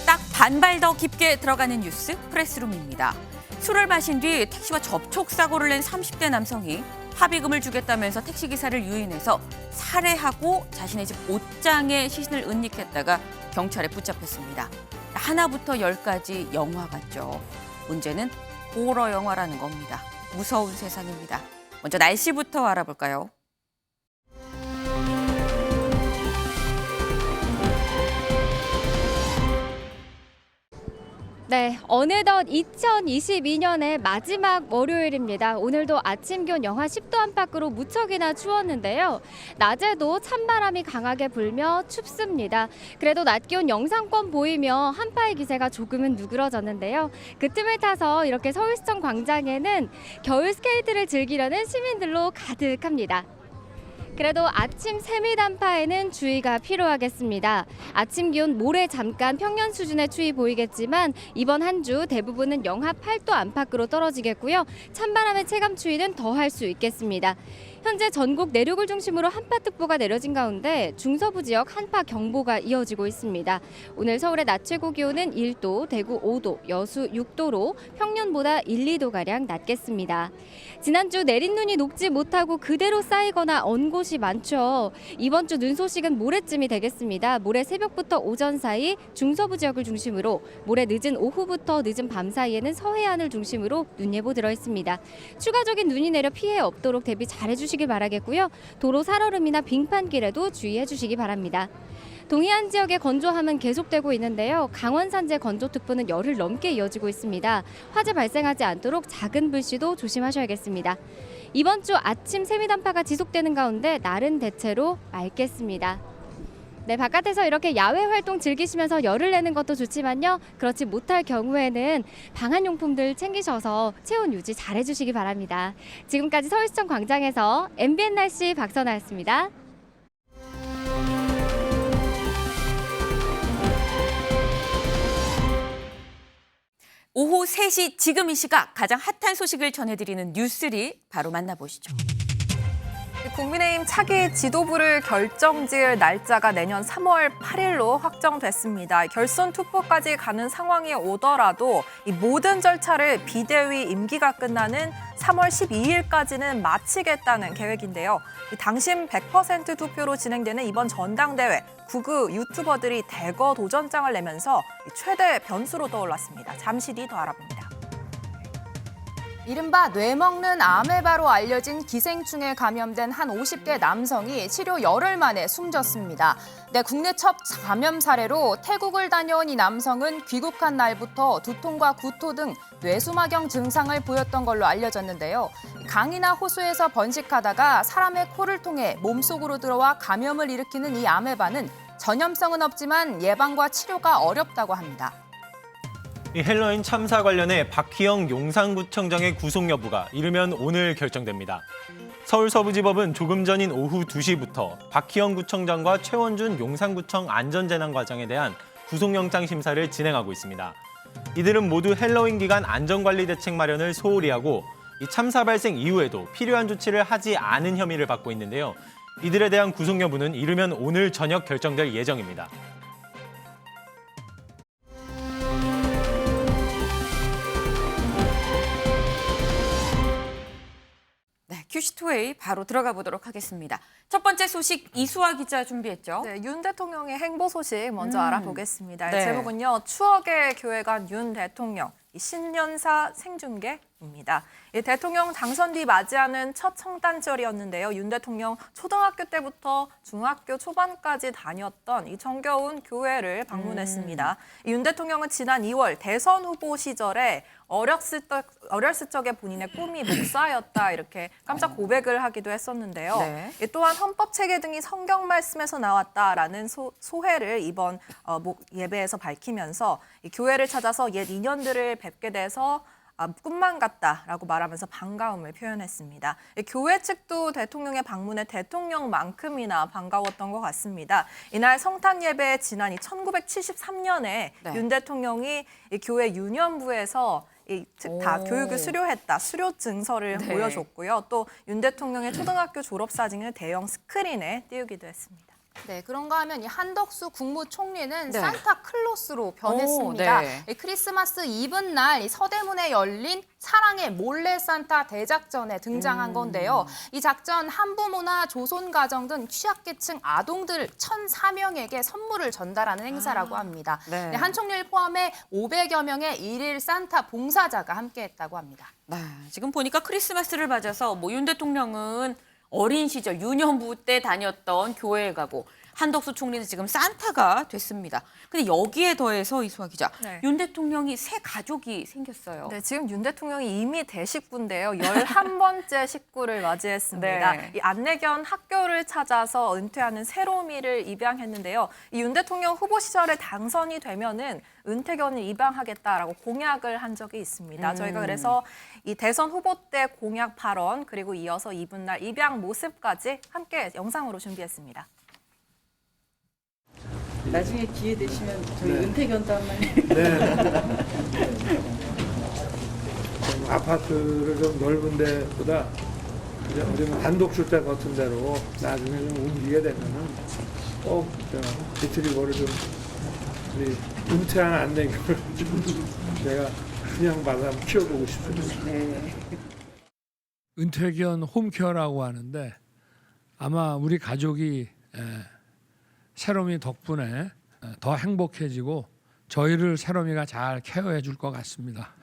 딱 반발 더 깊게 들어가는 뉴스 프레스룸입니다. 술을 마신 뒤 택시와 접촉사고를 낸 30대 남성이 합의금을 주겠다면서 택시기사를 유인해서 살해하고 자신의 집 옷장에 시신을 은닉했다가 경찰에 붙잡혔습니다. 하나부터 10까지 영화 같죠. 문제는 호러 영화라는 겁니다. 무서운 세상입니다. 먼저 날씨부터 알아볼까요? 네, 어느덧 2022년의 마지막 월요일입니다. 오늘도 아침 기온 영하 10도 안팎으로 무척이나 추웠는데요. 낮에도 찬바람이 강하게 불며 춥습니다. 그래도 낮 기온 영상권 보이며 한파의 기세가 조금은 누그러졌는데요. 그 틈을 타서 이렇게 서울시청 광장에는 겨울 스케이트를 즐기려는 시민들로 가득합니다. 그래도 아침 세미 단파에는 주의가 필요하겠습니다. 아침 기온 모레 잠깐 평년 수준의 추위 보이겠지만 이번 한 주 대부분은 영하 8도 안팎으로 떨어지겠고요. 찬바람의 체감 추위는 더할 수 있겠습니다. 현재 전국 내륙을 중심으로 한파특보가 내려진 가운데 중서부 지역 한파경보가 이어지고 있습니다. 오늘 서울의 낮 최고 기온은 1도, 대구 5도, 여수 6도로 평년보다 1, 2도가량 낮겠습니다. 지난주 내린 눈이 녹지 못하고 그대로 쌓이거나 언 곳이 많죠. 이번 주 눈 소식은 모레쯤이 되겠습니다. 모레 새벽부터 오전 사이 중서부 지역을 중심으로 모레 늦은 오후부터 늦은 밤 사이에는 서해안을 중심으로 눈 예보 들어있습니다. 추가적인 눈이 내려 피해 없도록 대비 잘해주시길 바라겠고요. 도로 살얼음이나 빙판길에도 주의해 주시기 바랍니다. 동해안 지역의 건조함은 계속되고 있는데요. 강원 산재 건조특보는 열흘 넘게 이어지고 있습니다. 화재 발생하지 않도록 작은 불씨도 조심하셔야겠습니다. 이번 주 아침 세미단파가 지속되는 가운데 날은 대체로 맑겠습니다. 네, 바깥에서 이렇게 야외 활동 즐기시면서 열을 내는 것도 좋지만요. 그렇지 못할 경우에는 방한용품들 챙기셔서 체온 유지 잘 해주시기 바랍니다. 지금까지 서울시청 광장에서 MBN 날씨 박선아였습니다. 오후 3시 지금 이 시각 가장 핫한 소식을 전해드리는 뉴스리 바로 만나보시죠. 국민의힘 차기 지도부를 결정지을 날짜가 내년 3월 8일로 확정됐습니다. 결선 투표까지 가는 상황이 오더라도 이 모든 절차를 비대위 임기가 끝나는 3월 12일까지는 마치겠다는 계획인데요. 당심 100% 투표로 진행되는 이번 전당대회, 구구 유튜버들이 대거 도전장을 내면서 최대 변수로 떠올랐습니다. 잠시 뒤 더 알아봅니다. 이른바 뇌먹는 아메바로 알려진 기생충에 감염된 한 50대 남성이 치료 열흘 만에 숨졌습니다. 네, 국내 첫 감염 사례로 태국을 다녀온 이 남성은 귀국한 날부터 두통과 구토 등 뇌수막염 증상을 보였던 걸로 알려졌는데요. 강이나 호수에서 번식하다가 사람의 코를 통해 몸속으로 들어와 감염을 일으키는 이 아메바는 전염성은 없지만 예방과 치료가 어렵다고 합니다. 이 헬로윈 참사 관련해 박희영 용산구청장의 구속 여부가 이르면 오늘 결정됩니다. 서울서부지법은 조금 전인 오후 2시부터 박희영 구청장과 최원준 용산구청 안전재난과장에 대한 구속영장 심사를 진행하고 있습니다. 이들은 모두 헬로윈 기간 안전관리 대책 마련을 소홀히 하고 이 참사 발생 이후에도 필요한 조치를 하지 않은 혐의를 받고 있는데요. 이들에 대한 구속 여부는 이르면 오늘 저녁 결정될 예정입니다. 큐시투웨이 바로 들어가 보도록 하겠습니다. 첫 번째 소식 이수아 기자 준비했죠? 네, 윤 대통령의 행보 소식 먼저 알아보겠습니다. 네. 제목은요, 추억의 교회간 윤 대통령, 신년사 생중계입니다. 대통령 당선 뒤 맞이하는 첫 성탄절이었는데요. 윤 대통령 초등학교 때부터 중학교 초반까지 다녔던 이 정겨운 교회를 방문했습니다. 윤 대통령은 지난 2월 대선 후보 시절에 어렸을 적에 본인의 꿈이 목사였다 이렇게 깜짝 고백을 하기도 했었는데요. 네. 또한 헌법 체계 등이 성경 말씀에서 나왔다라는 소회를 이번 예배에서 밝히면서 이 교회를 찾아서 옛 인연들을 뵙게 돼서 꿈만 같다라고 말하면서 반가움을 표현했습니다. 교회 측도 대통령의 방문에 대통령만큼이나 반가웠던 것 같습니다. 이날 성탄 예배 지난 1973년에 네. 윤 대통령이 교회 유년부에서 즉 다 오. 교육을 수료했다, 수료 증서를 네. 보여줬고요. 또 윤 대통령의 초등학교 졸업 사진을 대형 스크린에 띄우기도 했습니다. 네, 그런가 하면 이 한덕수 국무총리는 네. 산타클로스로 변했습니다. 오, 네. 이 크리스마스 이브 날 이 서대문에 열린 사랑의 몰래 산타 대작전에 등장한 건데요. 이 작전 한부모나 조선가정 등 취약계층 아동들 1,004명에게 선물을 전달하는 행사라고 합니다. 네. 네, 한 총리를 포함해 500여 명의 일일 산타 봉사자가 함께했다고 합니다. 네, 지금 보니까 크리스마스를 맞아서 뭐 윤 대통령은 어린 시절 유년부 때 다녔던 교회에 가고 한덕수 총리는 지금 산타가 됐습니다. 근데 여기에 더해서 이수아 기자, 네. 윤 대통령이 새 가족이 생겼어요. 네, 지금 윤 대통령이 이미 대식구인데요. 11번째 식구를 맞이했습니다. 네. 이 안내견 학교를 찾아서 은퇴하는 새로미를 입양했는데요. 이 윤 대통령 후보 시절에 당선이 되면은 은퇴견을 입양하겠다라고 공약을 한 적이 있습니다. 저희가 그래서 이 대선 후보 때 공약 발언 그리고 이어서 이분 날 입양 모습까지 함께 영상으로 준비했습니다. 나중에 기회 되시면 저희 은퇴견도 한 마리. 좀 아파트를 좀 넓은 데보다 좀 단독주택 같은 데로 나중에 좀 옮기게 되면은 꼭 리트리버를 좀 우리 은퇴한 안내견을 좀 제가 분양받아 키워보고 싶습니다. 네. 은퇴견 홈케어라고 하는데 아마 우리 가족이 새롬이 덕분에 더 행복해지고 저희를 새롬이가 잘 케어해 줄 것 같습니다.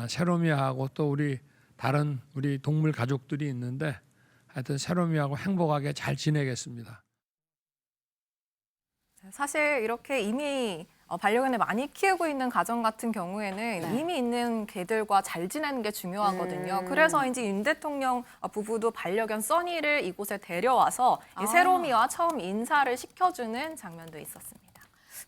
새롬이하고 또 우리 다른 우리 동물 가족들이 있는데 하여튼 새롬이하고 행복하게 잘 지내겠습니다. 사실 이렇게 이미 반려견을 많이 키우고 있는 가정 같은 경우에는 이미 있는 개들과 잘 지내는 게 중요하거든요. 그래서인지 윤 대통령 부부도 반려견 써니를 이곳에 데려와서 이 새로미와 처음 인사를 시켜주는 장면도 있었습니다.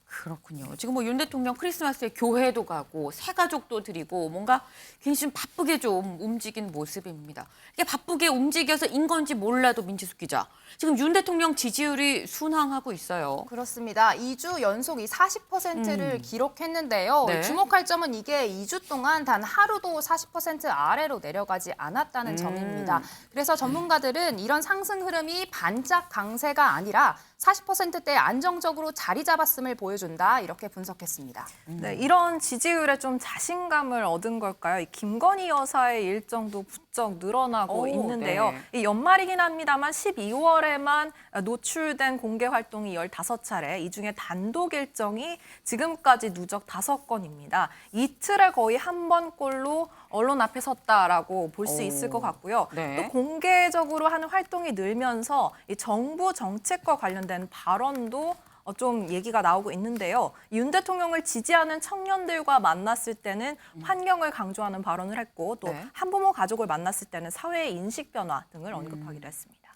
그렇군요. 지금 뭐 윤 대통령 크리스마스에 교회도 가고 새 가족도 드리고 뭔가 굉장히 좀 바쁘게 좀 움직인 모습입니다. 이게 바쁘게 움직여서 인 건지 몰라도 민지숙 기자, 지금 윤 대통령 지지율이 순항하고 있어요. 그렇습니다. 2주 연속 이 40%를 기록했는데요. 네. 주목할 점은 이게 2주 동안 단 하루도 40% 아래로 내려가지 않았다는 점입니다. 그래서 전문가들은 이런 상승 흐름이 반짝 강세가 아니라 40%대 안정적으로 자리 잡았음을 보여준다, 이렇게 분석했습니다. 네, 이런 지지율에 좀 자신감을 얻은 걸까요? 이 김건희 여사의 일정도 부쩍 늘어나고 오, 있는데요. 네. 이 연말이긴 합니다만 12월에만 노출된 공개 활동이 15차례, 이 중에 단독 일정이 지금까지 누적 5건입니다. 이틀에 거의 한 번꼴로 언론 앞에 섰다라고 볼 수 있을 것 같고요. 네. 또 공개적으로 하는 활동이 늘면서 이 정부 정책과 관련된 발언도 좀 얘기가 나오고 있는데요. 윤 대통령을 지지하는 청년들과 만났을 때는 환경을 강조하는 발언을 했고 또 네. 한부모 가족을 만났을 때는 사회의 인식 변화 등을 언급하기도 했습니다.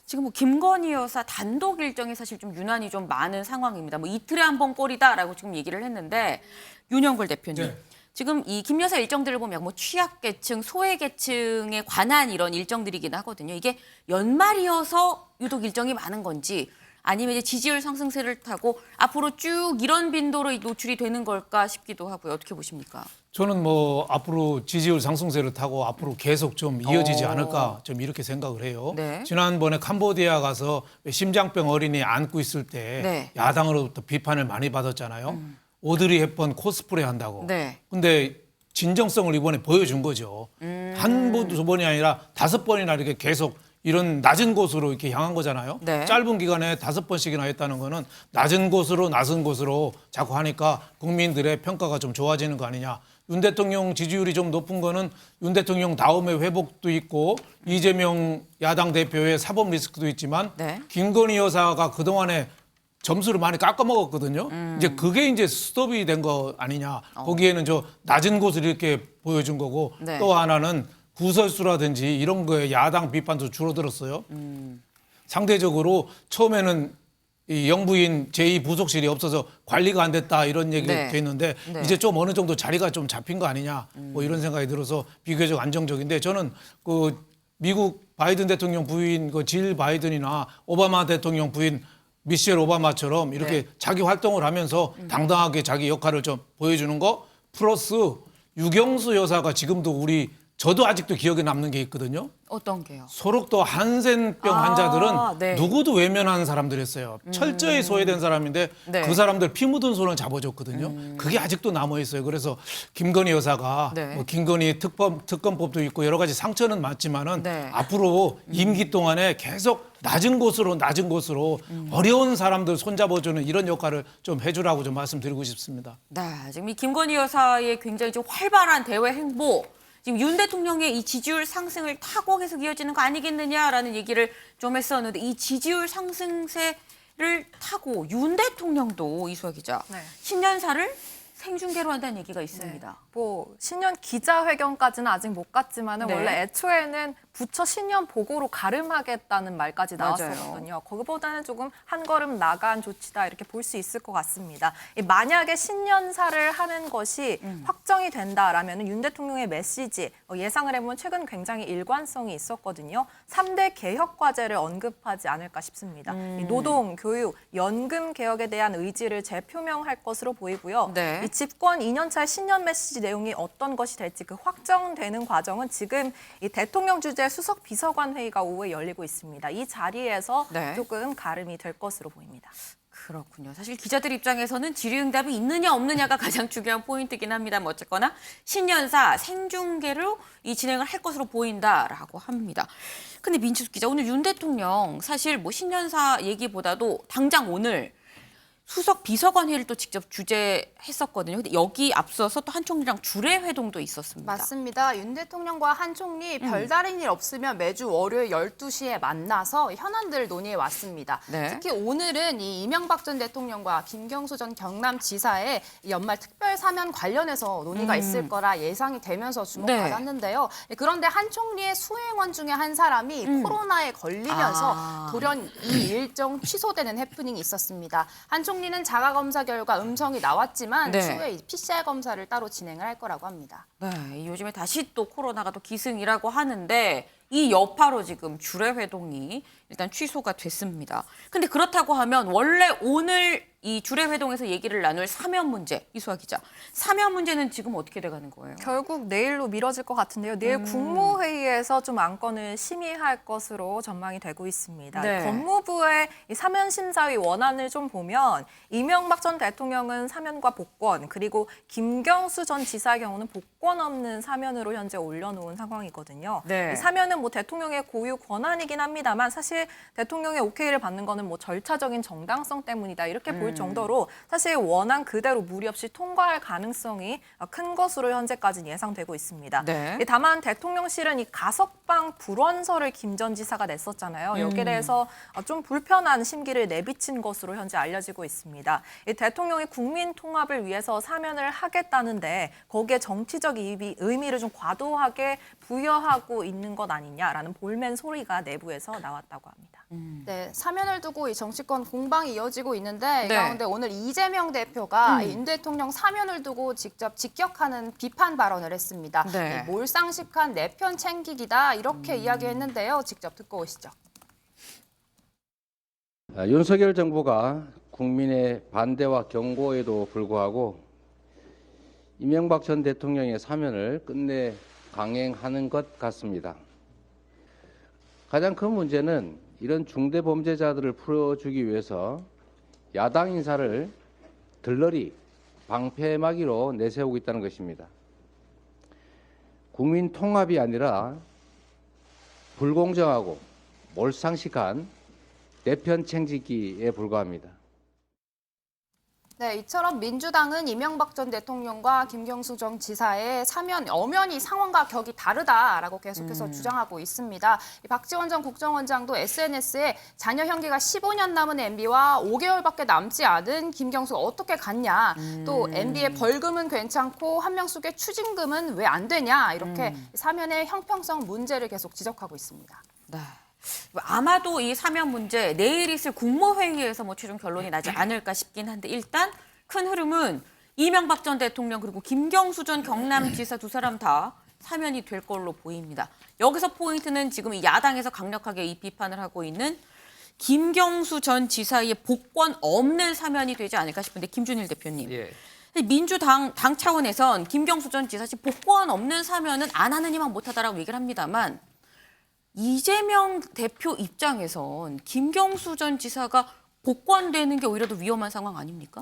지금 뭐 김건희 여사 단독 일정이 사실 좀 유난히 좀 많은 상황입니다. 뭐 이틀에 한 번 꼴이다라고 지금 얘기를 했는데, 윤영걸 대표님. 네. 지금 이 김 여사 일정들을 보면 뭐 취약계층, 소외계층에 관한 이런 일정들이긴 하거든요. 이게 연말이어서 유독 일정이 많은 건지, 아니면 이제 지지율 상승세를 타고 앞으로 쭉 이런 빈도로 노출이 되는 걸까 싶기도 하고요. 어떻게 보십니까? 저는 뭐 앞으로 지지율 상승세를 타고 앞으로 계속 좀 이어지지 않을까 좀 이렇게 생각을 해요. 네. 지난번에 캄보디아 가서 심장병 어린이 안고 있을 때 네. 야당으로부터 비판을 많이 받았잖아요. 오드리 헵번 코스프레 한다고. 네. 근데 진정성을 이번에 보여준 거죠. 한 번, 두 번이 아니라 5번이나 이렇게 계속 이런 낮은 곳으로 이렇게 향한 거잖아요. 네. 짧은 기간에 5번씩이나 했다는 거는 낮은 곳으로 자꾸 하니까 국민들의 평가가 좀 좋아지는 거 아니냐. 윤 대통령 지지율이 좀 높은 거는 윤 대통령 다음의 회복도 있고 이재명 야당 대표의 사법 리스크도 있지만 네. 김건희 여사가 그동안에 점수를 많이 깎아먹었거든요. 이제 그게 이제 스톱이 된 거 아니냐. 거기에는 저 낮은 곳을 이렇게 보여준 거고 네. 또 하나는 구설수라든지 이런 거에 야당 비판도 줄어들었어요. 상대적으로 처음에는 이 영부인 제2부속실이 없어서 관리가 안 됐다 이런 얘기가 네. 돼 있는데 네. 이제 좀 어느 정도 자리가 좀 잡힌 거 아니냐 뭐 이런 생각이 들어서 비교적 안정적인데 저는 그 미국 바이든 대통령 부인 그 질 바이든이나 오바마 대통령 부인 미셸 오바마처럼 이렇게 네. 자기 활동을 하면서 당당하게 자기 역할을 좀 보여주는 거 플러스 유경수 여사가 지금도 저도 아직도 기억에 남는 게 있거든요. 어떤 게요? 소록도 한센병 환자들은 네. 누구도 외면하는 사람들이었어요. 철저히 소외된 사람인데 네. 그 사람들 피 묻은 손을 잡아줬거든요. 그게 아직도 남아 있어요. 그래서 김건희 여사가 네. 뭐 김건희 특검법도 있고 여러 가지 상처는 맞지만은 네. 앞으로 임기 동안에 계속 낮은 곳으로 어려운 사람들 손잡아주는 이런 역할을 좀 해주라고 좀 말씀드리고 싶습니다. 네, 지금 이 김건희 여사의 굉장히 좀 활발한 대외 행보, 지금 윤 대통령의 이 지지율 상승을 타고 계속 이어지는 거 아니겠느냐라는 얘기를 좀 했었는데 이 지지율 상승세를 타고 윤 대통령도 이수아 기자 네. 신년사를 생중계로 한다는 얘기가 있습니다. 뭐 신년 기자회견까지는 아직 못 갔지만은 네. 원래 애초에는 부처 신년 보고로 가름하겠다는 말까지 맞아요. 나왔었거든요. 거기보다는 조금 한 걸음 나간 조치다 이렇게 볼 수 있을 것 같습니다. 만약에 신년사를 하는 것이 확정이 된다라면 윤 대통령의 메시지 예상을 해보면 최근 굉장히 일관성이 있었거든요. 3대 개혁 과제를 언급하지 않을까 싶습니다. 이 노동, 교육, 연금 개혁에 대한 의지를 재표명할 것으로 보이고요. 네. 이 집권 2년차 신년 메시지 내용이 어떤 것이 될지 그 확정되는 과정은 지금 이 대통령 주재 수석 비서관 회의가 오후에 열리고 있습니다. 이 자리에서 네. 조금 가름이 될 것으로 보입니다. 그렇군요. 사실 기자들 입장에서는 질의응답이 있느냐 없느냐가 가장 중요한 포인트긴 합니다만 어쨌거나 신년사 생중계로 이 진행을 할 것으로 보인다라고 합니다. 근데 민치숙 기자, 오늘 윤 대통령 사실 뭐 신년사 얘기보다도 당장 오늘 수석 비서관 회의를 또 직접 주재했었거든요. 근데 여기 앞서서 또 한 총리랑 주례 회동도 있었습니다. 맞습니다. 윤 대통령과 한 총리 별다른 일 없으면 매주 월요일 12시에 만나서 현안들 논의해 왔습니다. 네. 특히 오늘은 이 이명박 전 대통령과 김경수 전 경남지사의 이 연말 특별 사면 관련해서 논의가 있을 거라 예상이 되면서 주목받았는데요. 그런데 한 총리의 수행원 중에 한 사람이 코로나에 걸리면서 돌연 이 일정 취소되는 해프닝이 있었습니다. 한 총리는 자가 검사 결과 음성이 나왔지만 네. 추후에 PCR 검사를 따로 진행을 할 거라고 합니다. 네, 요즘에 다시 또 코로나가 또 기승이라고 하는데 이 여파로 지금 주례 회동이 일단 취소가 됐습니다. 근데 그렇다고 하면 원래 오늘 이 주례 회동에서 얘기를 나눌 사면 문제, 이수아 기자. 사면 문제는 지금 어떻게 돼가는 거예요? 결국 내일로 미뤄질 것 같은데요. 내일 국무회의에서 좀 안건을 심의할 것으로 전망이 되고 있습니다. 네. 법무부의 이 사면심사위 원안을 좀 보면 이명박 전 대통령은 사면과 복권, 그리고 김경수 전 지사의 경우는 복권 없는 사면으로 현재 올려놓은 상황이거든요. 네. 이 사면은 뭐 대통령의 고유 권한이긴 합니다만 사실 대통령의 오케이를 받는 거는 뭐 절차적인 정당성 때문이다 이렇게 볼 정도로 사실 원안 그대로 무리 없이 통과할 가능성이 큰 것으로 현재까지는 예상되고 있습니다. 네. 다만 대통령실은 이 가석방 불원서를 김 전 지사가 냈었잖아요. 여기에 대해서 좀 불편한 심기를 내비친 것으로 현재 알려지고 있습니다. 이 대통령이 국민 통합을 위해서 사면을 하겠다는데 거기에 정치적 의미를 좀 과도하게 부여하고 있는 것 아니냐라는 볼멘 소리가 내부에서 나왔다고 합니다. 네, 사면을 두고 이 정치권 공방이 이어지고 있는데 이 네. 가운데 오늘 이재명 대표가 윤 대통령 사면을 두고 직접 직격하는 비판 발언을 했습니다. 네. 몰상식한 내 편 챙기기다 이렇게 이야기했는데요. 직접 듣고 오시죠. 윤석열 정부가 국민의 반대와 경고에도 불구하고 이명박 전 대통령의 사면을 끝내 강행하는 것 같습니다. 가장 큰 문제는 이런 중대 범죄자들을 풀어주기 위해서 야당 인사를 들러리 방패막이로 내세우고 있다는 것입니다. 국민 통합이 아니라 불공정하고 몰상식한 내편 챙기기에 불과합니다. 네, 이처럼 민주당은 이명박 전 대통령과 김경수 전 지사의 사면 엄연히 상황과 격이 다르다라고 계속해서 주장하고 있습니다. 박지원 전 국정원장도 SNS에 자녀 형기가 15년 남은 MB와 5개월밖에 남지 않은 김경수가 어떻게 갔냐, 또 MB의 벌금은 괜찮고 한명숙의 추징금은 왜 안 되냐 이렇게 사면의 형평성 문제를 계속 지적하고 있습니다. 네. 아마도 이 사면 문제 내일 있을 국무회의에서 뭐 최종 결론이 나지 않을까 싶긴 한데 일단 큰 흐름은 이명박 전 대통령 그리고 김경수 전 경남지사 두 사람 다 사면이 될 걸로 보입니다. 여기서 포인트는 지금 이 야당에서 강력하게 이 비판을 하고 있는 김경수 전 지사의 복권 없는 사면이 되지 않을까 싶은데 김준일 대표님. 예. 민주당 당 차원에선 김경수 전 지사 복권 없는 사면은 안 하는 이만 못하다라고 얘기를 합니다만 이재명 대표 입장에선 김경수 전 지사가 복권되는 게 오히려 더 위험한 상황 아닙니까?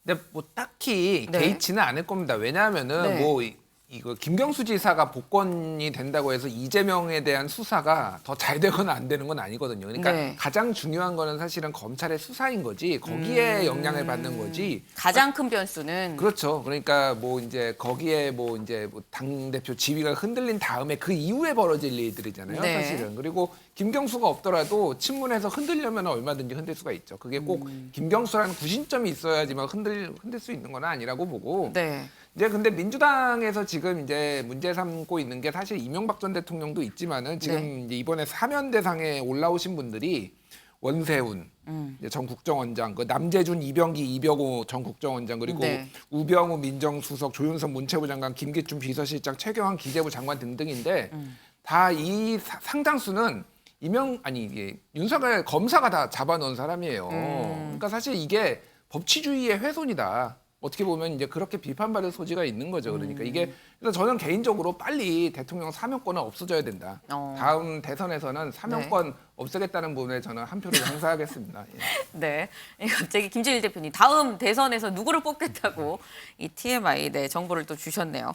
근데 뭐 딱히 네. 개의치는 않을 겁니다. 왜냐하면은 네. 뭐 이거 김경수 지사가 복권이 된다고 해서 이재명에 대한 수사가 더 잘 되거나 안 되는 건 아니거든요. 그러니까 네. 가장 중요한 거는 사실은 검찰의 수사인 거지 거기에 영향을 받는 거지. 가장 큰 변수는 그렇죠. 그러니까 뭐 이제 거기에 뭐 이제 뭐 당대표 지위가 흔들린 다음에 그 이후에 벌어질 일들이잖아요. 네. 사실은. 그리고 김경수가 없더라도 친문에서 흔들려면 얼마든지 흔들 수가 있죠. 그게 꼭 김경수라는 구심점이 있어야지만 흔들 수 있는 건 아니라고 보고. 네. 이제 근데 민주당에서 지금 이제 문제 삼고 있는 게 사실 이명박 전 대통령도 있지만은 지금 네. 이제 이번에 사면 대상에 올라오신 분들이 원세훈 이제 전 국정원장, 그 남재준, 이병기, 이병호 전 국정원장 그리고 네. 우병우 민정수석, 조윤선 문체부 장관, 김기춘 비서실장, 최경환 기재부 장관 등등인데 다 이 상당수는 이게 윤석열 검사가 다 잡아놓은 사람이에요. 그러니까 사실 이게 법치주의의 훼손이다. 어떻게 보면 이제 그렇게 비판받을 소지가 있는 거죠. 그러니까 이게 그래서 저는 개인적으로 빨리 대통령 사면권은 없어져야 된다. 다음 대선에서는 사면권 없애겠다는 부분에 저는 한 표를 행사하겠습니다. 예. 네. 갑자기 김재일 대표님 다음 대선에서 누구를 뽑겠다고 이 TMI 정보를 또 주셨네요.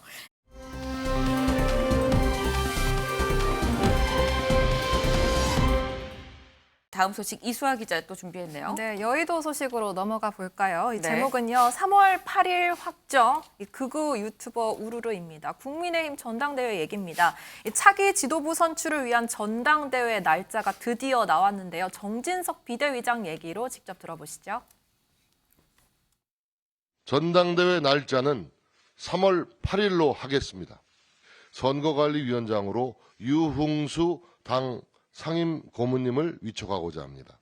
다음 소식 이수아 기자 또 준비했네요. 네, 여의도 소식으로 넘어가 볼까요? 이 네. 제목은요. 3월 8일 확정, 이 극우 유튜버 우르르입니다. 국민의힘 전당대회 얘기입니다. 이 차기 지도부 선출을 위한 전당대회 날짜가 드디어 나왔는데요. 정진석 비대위장 얘기로 직접 들어보시죠. 전당대회 날짜는 3월 8일로 하겠습니다. 선거관리위원장으로 유흥수 당 상임 고문님을 위촉하고자 합니다.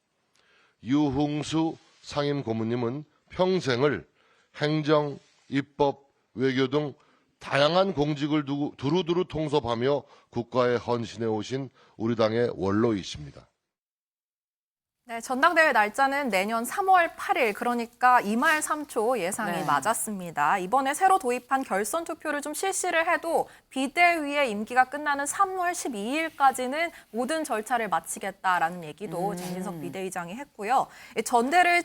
유흥수 상임 고문님은 평생을 행정, 입법, 외교 등 다양한 공직을 두루두루 통섭하며 국가에 헌신해 오신 우리 당의 원로이십니다. 네, 전당대회 날짜는 내년 3월 8일, 그러니까 2말 3초 예상이 네. 맞았습니다. 이번에 새로 도입한 결선 투표를 좀 실시를 해도 비대위의 임기가 끝나는 3월 12일까지는 모든 절차를 마치겠다라는 얘기도 정진석 비대위장이 했고요. 전당대회를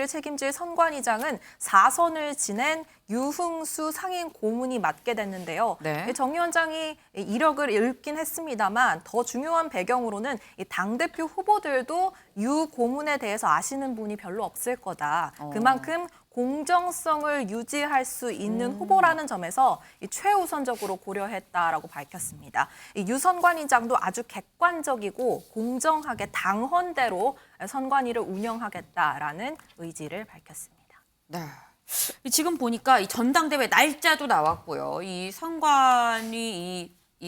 책임질 선관위장은 4선을 지낸 유흥수 상임 고문이 맡게 됐는데요. 네. 정 위원장이 이력을 읽긴 했습니다만 더 중요한 배경으로는 이 당대표 후보들도 유 고문에 대해서 아시는 분이 별로 없을 거다. 그만큼 공정성을 유지할 수 있는 후보라는 점에서 이 최우선적으로 고려했다라고 밝혔습니다. 이 유 선관위장도 아주 객관적이고 공정하게 당헌대로 선관위를 운영하겠다라는 의지를 밝혔습니다. 네. 지금 보니까 이 전당대회 날짜도 나왔고요. 이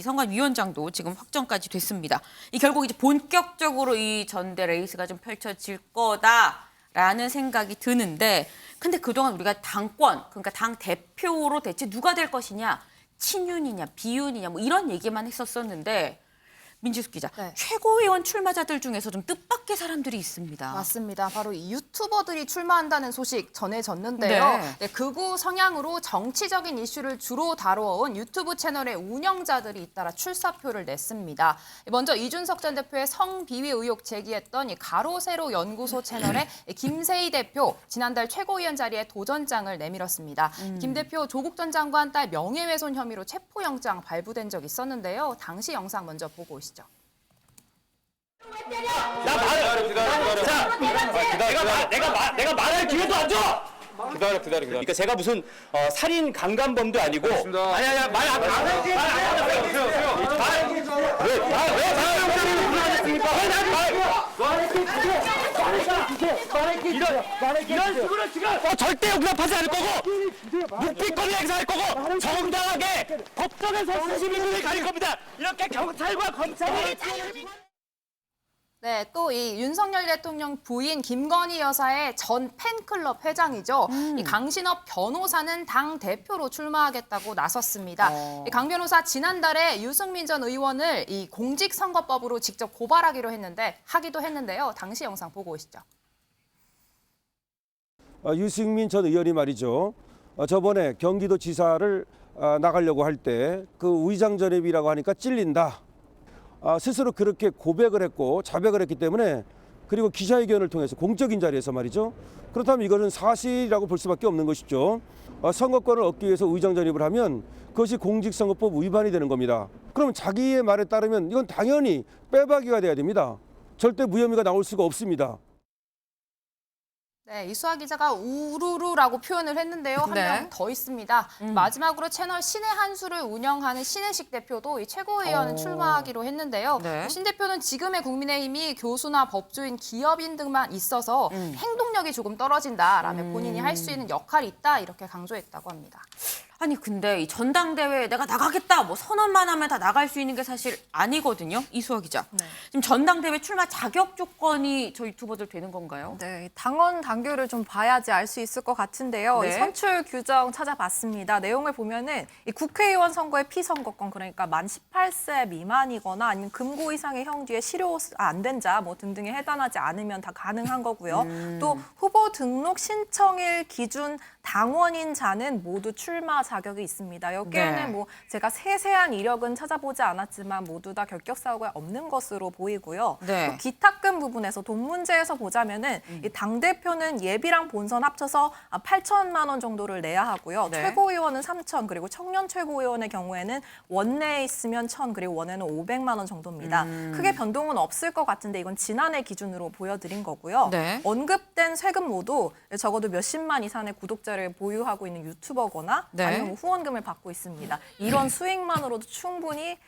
선관위원장도 지금 확정까지 됐습니다. 이 결국 이제 본격적으로 이 전대 레이스가 좀 펼쳐질 거다라는 생각이 드는데, 근데 그동안 우리가 당권, 그러니까 당 대표로 대체 누가 될 것이냐, 친윤이냐, 비윤이냐, 뭐 이런 얘기만 했었었는데. 민지숙 기자, 네. 최고위원 출마자들 중에서 좀 뜻밖의 사람들이 있습니다. 맞습니다. 바로 이 유튜버들이 출마한다는 소식 전해졌는데요. 네. 네, 극우 성향으로 정치적인 이슈를 주로 다뤄온 유튜브 채널의 운영자들이 잇따라 출사표를 냈습니다. 먼저 이준석 전 대표의 성비위 의혹 제기했던 이 가로세로 연구소 채널의 김세희 대표, 지난달 최고위원 자리에 도전장을 내밀었습니다. 김 대표 조국 전 장관 딸 명예훼손 혐의로 체포영장 발부된 적이 있었는데요. 당시 영상 먼저 보고 오시죠. 내가 말할 기회도 안 줘. 기다려. 그러니까 제가 무슨 살인 강간범도 아니고. 아니야 말 안 해. 이런 식으로 지금 절대 용납하지 않을 거고 묵비권을 행사할 거고 정당하게 법정에서 시민들을 가릴 겁니다. 이렇게 경찰과 검찰이 네, 또 이 윤석열 대통령 부인 김건희 여사의 전 팬클럽 회장이죠. 이 강신업 변호사는 당 대표로 출마하겠다고 나섰습니다. 이 강 변호사 지난달에 유승민 전 의원을 이 공직선거법으로 직접 하기도 했는데요. 당시 영상 보고 오시죠. 유승민 전 의원이 말이죠. 저번에 경기도지사를 나가려고 할 때 그 우의장 전입이라고 하니까 찔린다. 스스로 그렇게 고백을 했고 자백을 했기 때문에 그리고 기자회견을 통해서 공적인 자리에서 말이죠. 그렇다면 이거는 사실이라고 볼 수밖에 없는 것이죠. 선거권을 얻기 위해서 의장 전입을 하면 그것이 공직선거법 위반이 되는 겁니다. 그럼 자기의 말에 따르면 이건 당연히 빼박이가 돼야 됩니다. 절대 무혐의가 나올 수가 없습니다. 네, 이수아 기자가 우르르라고 표현을 했는데요. 한 명 더 있습니다. 마지막으로 채널 신의 한수를 운영하는 신혜식 대표도 이 최고위원 출마하기로 했는데요. 네. 신 대표는 지금의 국민의힘이 교수나 법조인, 기업인 등만 있어서 행동력이 조금 떨어진다라며 본인이 할 수 있는 역할이 있다 이렇게 강조했다고 합니다. 아니 근데 이 전당대회에 내가 나가겠다 뭐 선언만 하면 다 나갈 수 있는 게 사실 아니거든요. 이수아 기자. 지금 전당대회 출마 자격 조건이 저 유튜버들 되는 건가요? 네, 당원 당규를 좀 봐야지 알 수 있을 것 같은데요. 네. 이 선출 규정 찾아봤습니다. 내용을 보면은 이 국회의원 선거의 피선거권, 그러니까 만 18세 미만이거나 아니면 금고 이상의 형기에 실효 안 된 자 뭐 등등에 해당하지 않으면 다 가능한 거고요. 또 후보 등록 신청일 기준 당원인 자는 모두 출마 자격이 있습니다. 여기에는 네. 뭐 제가 세세한 이력은 찾아보지 않았지만 모두 다 결격 사유가 없는 것으로 보이고요. 네. 또 기탁금 부분에서 돈 문제에서 보자면은 이 당대표는 예비랑 본선 합쳐서 8천만 원 정도를 내야 하고요. 네. 최고위원은 3천, 그리고 청년 최고위원의 경우에는 원내에 있으면 1,000, 그리고 원에는 500만 원 정도입니다. 크게 변동은 없을 것 같은데 이건 지난해 기준으로 보여드린 거고요. 네. 언급된 세금 모두 적어도 몇십만 이상의 구독자를 보유하고 있는 유튜버거나 네. 아니면 후원금을 받고 있습니다. 이런 수익만으로도 충분히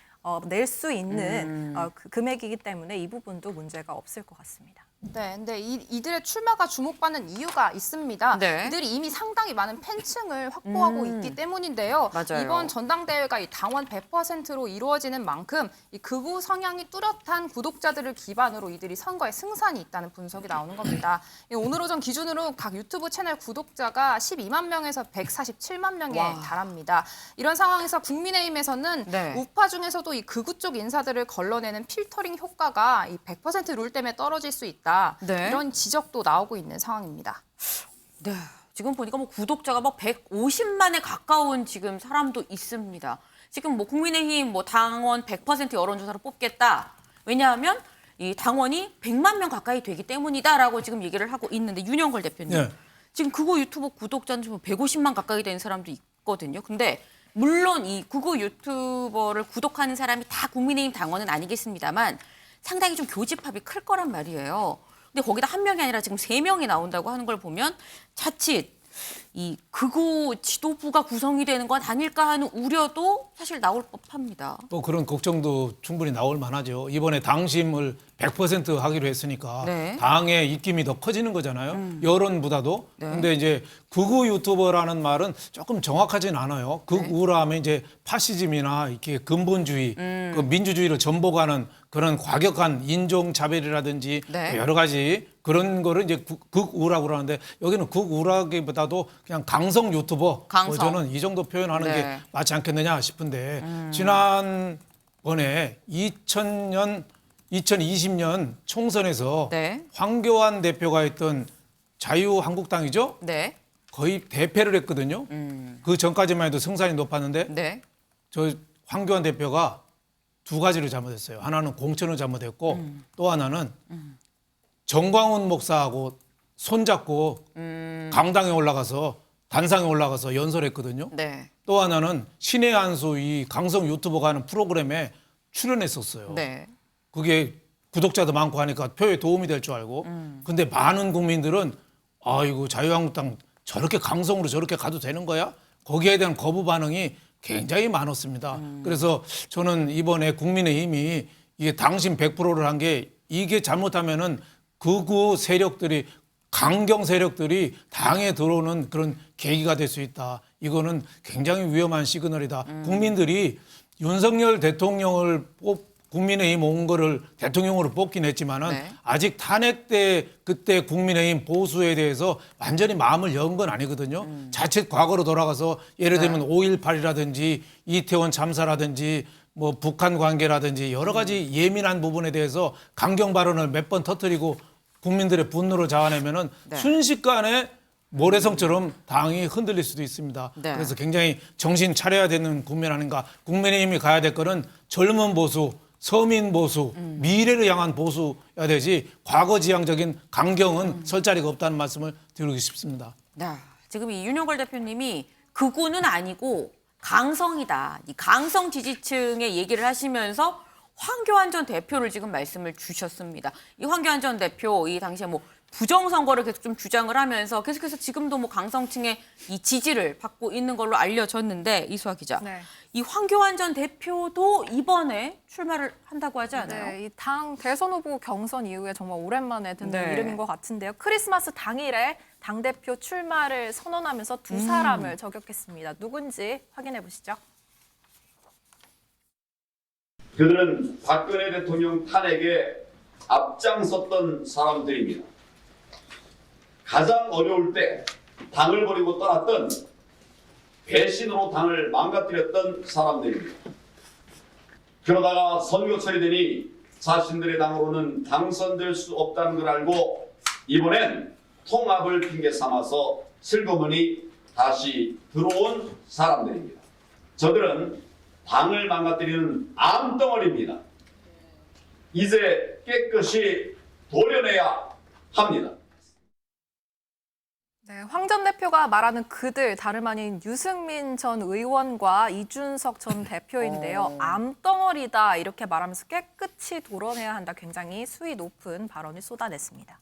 낼 수 있는 그 금액이기 때문에 이 부분도 문제가 없을 것 같습니다. 네, 근데 이들의 출마가 주목받는 이유가 있습니다. 네. 이들이 이미 상당히 많은 팬층을 확보하고 있기 때문인데요. 맞아요. 이번 전당대회가 이 당원 100%로 이루어지는 만큼 이 극우 성향이 뚜렷한 구독자들을 기반으로 이들이 선거에 승산이 있다는 분석이 나오는 겁니다. 오늘 오전 기준으로 각 유튜브 채널 구독자가 12만 명에서 147만 명에 달합니다. 이런 상황에서 국민의힘에서는 네. 우파 중에서도 이 극우 쪽 인사들을 걸러내는 필터링 효과가 이 100%룰 때문에 떨어질 수 있다. 네. 이런 지적도 나오고 있는 상황입니다. 네. 지금 보니까 뭐 구독자가 뭐 150만에 가까운 지금 사람도 있습니다. 지금 뭐 국민의힘 뭐 당원 100% 여론조사로 뽑겠다. 왜냐하면 이 당원이 100만 명 가까이 되기 때문이다라고 지금 얘기를 하고 있는데 윤영걸 대표님. 네. 지금 극우 유튜버 구독자는 지금 150만 가까이 되는 사람도 있거든요. 근데 물론 이 극우 유튜버를 구독하는 사람이 다 국민의힘 당원은 아니겠습니다만 상당히 좀 교집합이 클 거란 말이에요. 근데 거기다 한 명이 아니라 지금 3명이 나온다고 하는 걸 보면 자칫 이 극우 지도부가 구성이 되는 건 아닐까 하는 우려도 사실 나올 법합니다. 또 그런 걱정도 충분히 나올 만하죠. 이번에 당심을 100% 하기로 했으니까 네. 당의 입김이 더 커지는 거잖아요. 여론보다도. 네. 근데 이제 극우 유튜버라는 말은 조금 정확하진 않아요. 극우라 하면 이제 파시즘이나 이렇게 근본주의, 그 민주주의를 전복하는 그런 과격한 인종차별이라든지 네. 여러 가지 그런 거를 이제 극우라고 그러는데 여기는 극우라기보다도 그냥 강성 유튜버. 강성. 저는 이 정도 표현하는 네. 게 맞지 않겠느냐 싶은데 지난번에 2020년 총선에서 네. 황교안 대표가 했던 자유한국당이죠. 네. 거의 대패를 했거든요. 그 전까지만 해도 승산이 높았는데 네. 저 황교안 대표가 2가지를 잘못했어요. 하나는 공천을 잘못했고 또 하나는 정광훈 목사하고 손잡고 강당에 올라가서 단상에 올라가서 연설했거든요. 네. 또 하나는 신의 한수 이 강성 유튜버가 하는 프로그램에 출연했었어요. 네. 그게 구독자도 많고 하니까 표에 도움이 될 줄 알고. 근데 많은 국민들은 아이고 자유한국당 저렇게 강성으로 저렇게 가도 되는 거야? 거기에 대한 거부 반응이 굉장히 많았습니다. 그래서 저는 이번에 국민의힘이 이게 당신 100%를 한 게 이게 잘못하면은 극우 세력들이 강경 세력들이 당에 들어오는 그런 계기가 될 수 있다. 이거는 굉장히 위험한 시그널이다. 국민들이 윤석열 대통령을 국민의힘 온 거를 대통령으로 뽑긴 했지만은 네. 아직 탄핵 때 그때 국민의힘 보수에 대해서 완전히 마음을 연 건 아니거든요. 자칫 과거로 돌아가서 예를 들면 5.18이라든지 이태원 참사라든지 뭐 북한 관계라든지 여러 가지 예민한 부분에 대해서 강경 발언을 몇 번 터뜨리고 국민들의 분노를 자아내면은 네. 순식간에 모래성처럼 당이 흔들릴 수도 있습니다. 네. 그래서 굉장히 정신 차려야 되는 국면 아닌가. 국민의힘이 가야 될 거는 젊은 보수, 서민 보수, 미래를 향한 보수여야 되지 과거지향적인 강경은 설 자리가 없다는 말씀을 드리고 싶습니다. 네. 지금 이 윤용걸 대표님이 극우는 아니고 강성이다. 이 강성 지지층의 얘기를 하시면서 황교안 전 대표를 지금 말씀을 주셨습니다. 이 황교안 전 대표 이 당시에 뭐 부정선거를 계속 좀 주장을 하면서 계속해서 지금도 뭐 강성층의 이 지지를 받고 있는 걸로 알려졌는데 이수아 기자, 네. 이 황교안 전 대표도 이번에 출마를 한다고 하지 않아요? 네, 이 당 대선 후보 경선 이후에 정말 오랜만에 듣는 네. 이름인 것 같은데요. 크리스마스 당일에 당대표 출마를 선언하면서 두 사람을 저격했습니다. 누군지 확인해 보시죠. 그들은 박근혜 대통령 탄핵에 앞장섰던 사람들입니다. 가장 어려울 때 당을 버리고 떠났던 배신으로 당을 망가뜨렸던 사람들입니다. 그러다가 선거철이 되니 자신들의 당으로는 당선될 수 없다는 걸 알고 이번엔 통합을 핑계 삼아서 슬그머니 다시 들어온 사람들입니다. 저들은 당을 망가뜨리는 암덩어리입니다. 이제 깨끗이 도려내야 합니다. 네, 황 전 대표가 말하는 그들 다름 아닌 유승민 전 의원과 이준석 전 대표인데요. 암덩어리다 이렇게 말하면서 깨끗이 도려내야 한다. 굉장히 수위 높은 발언을 쏟아냈습니다.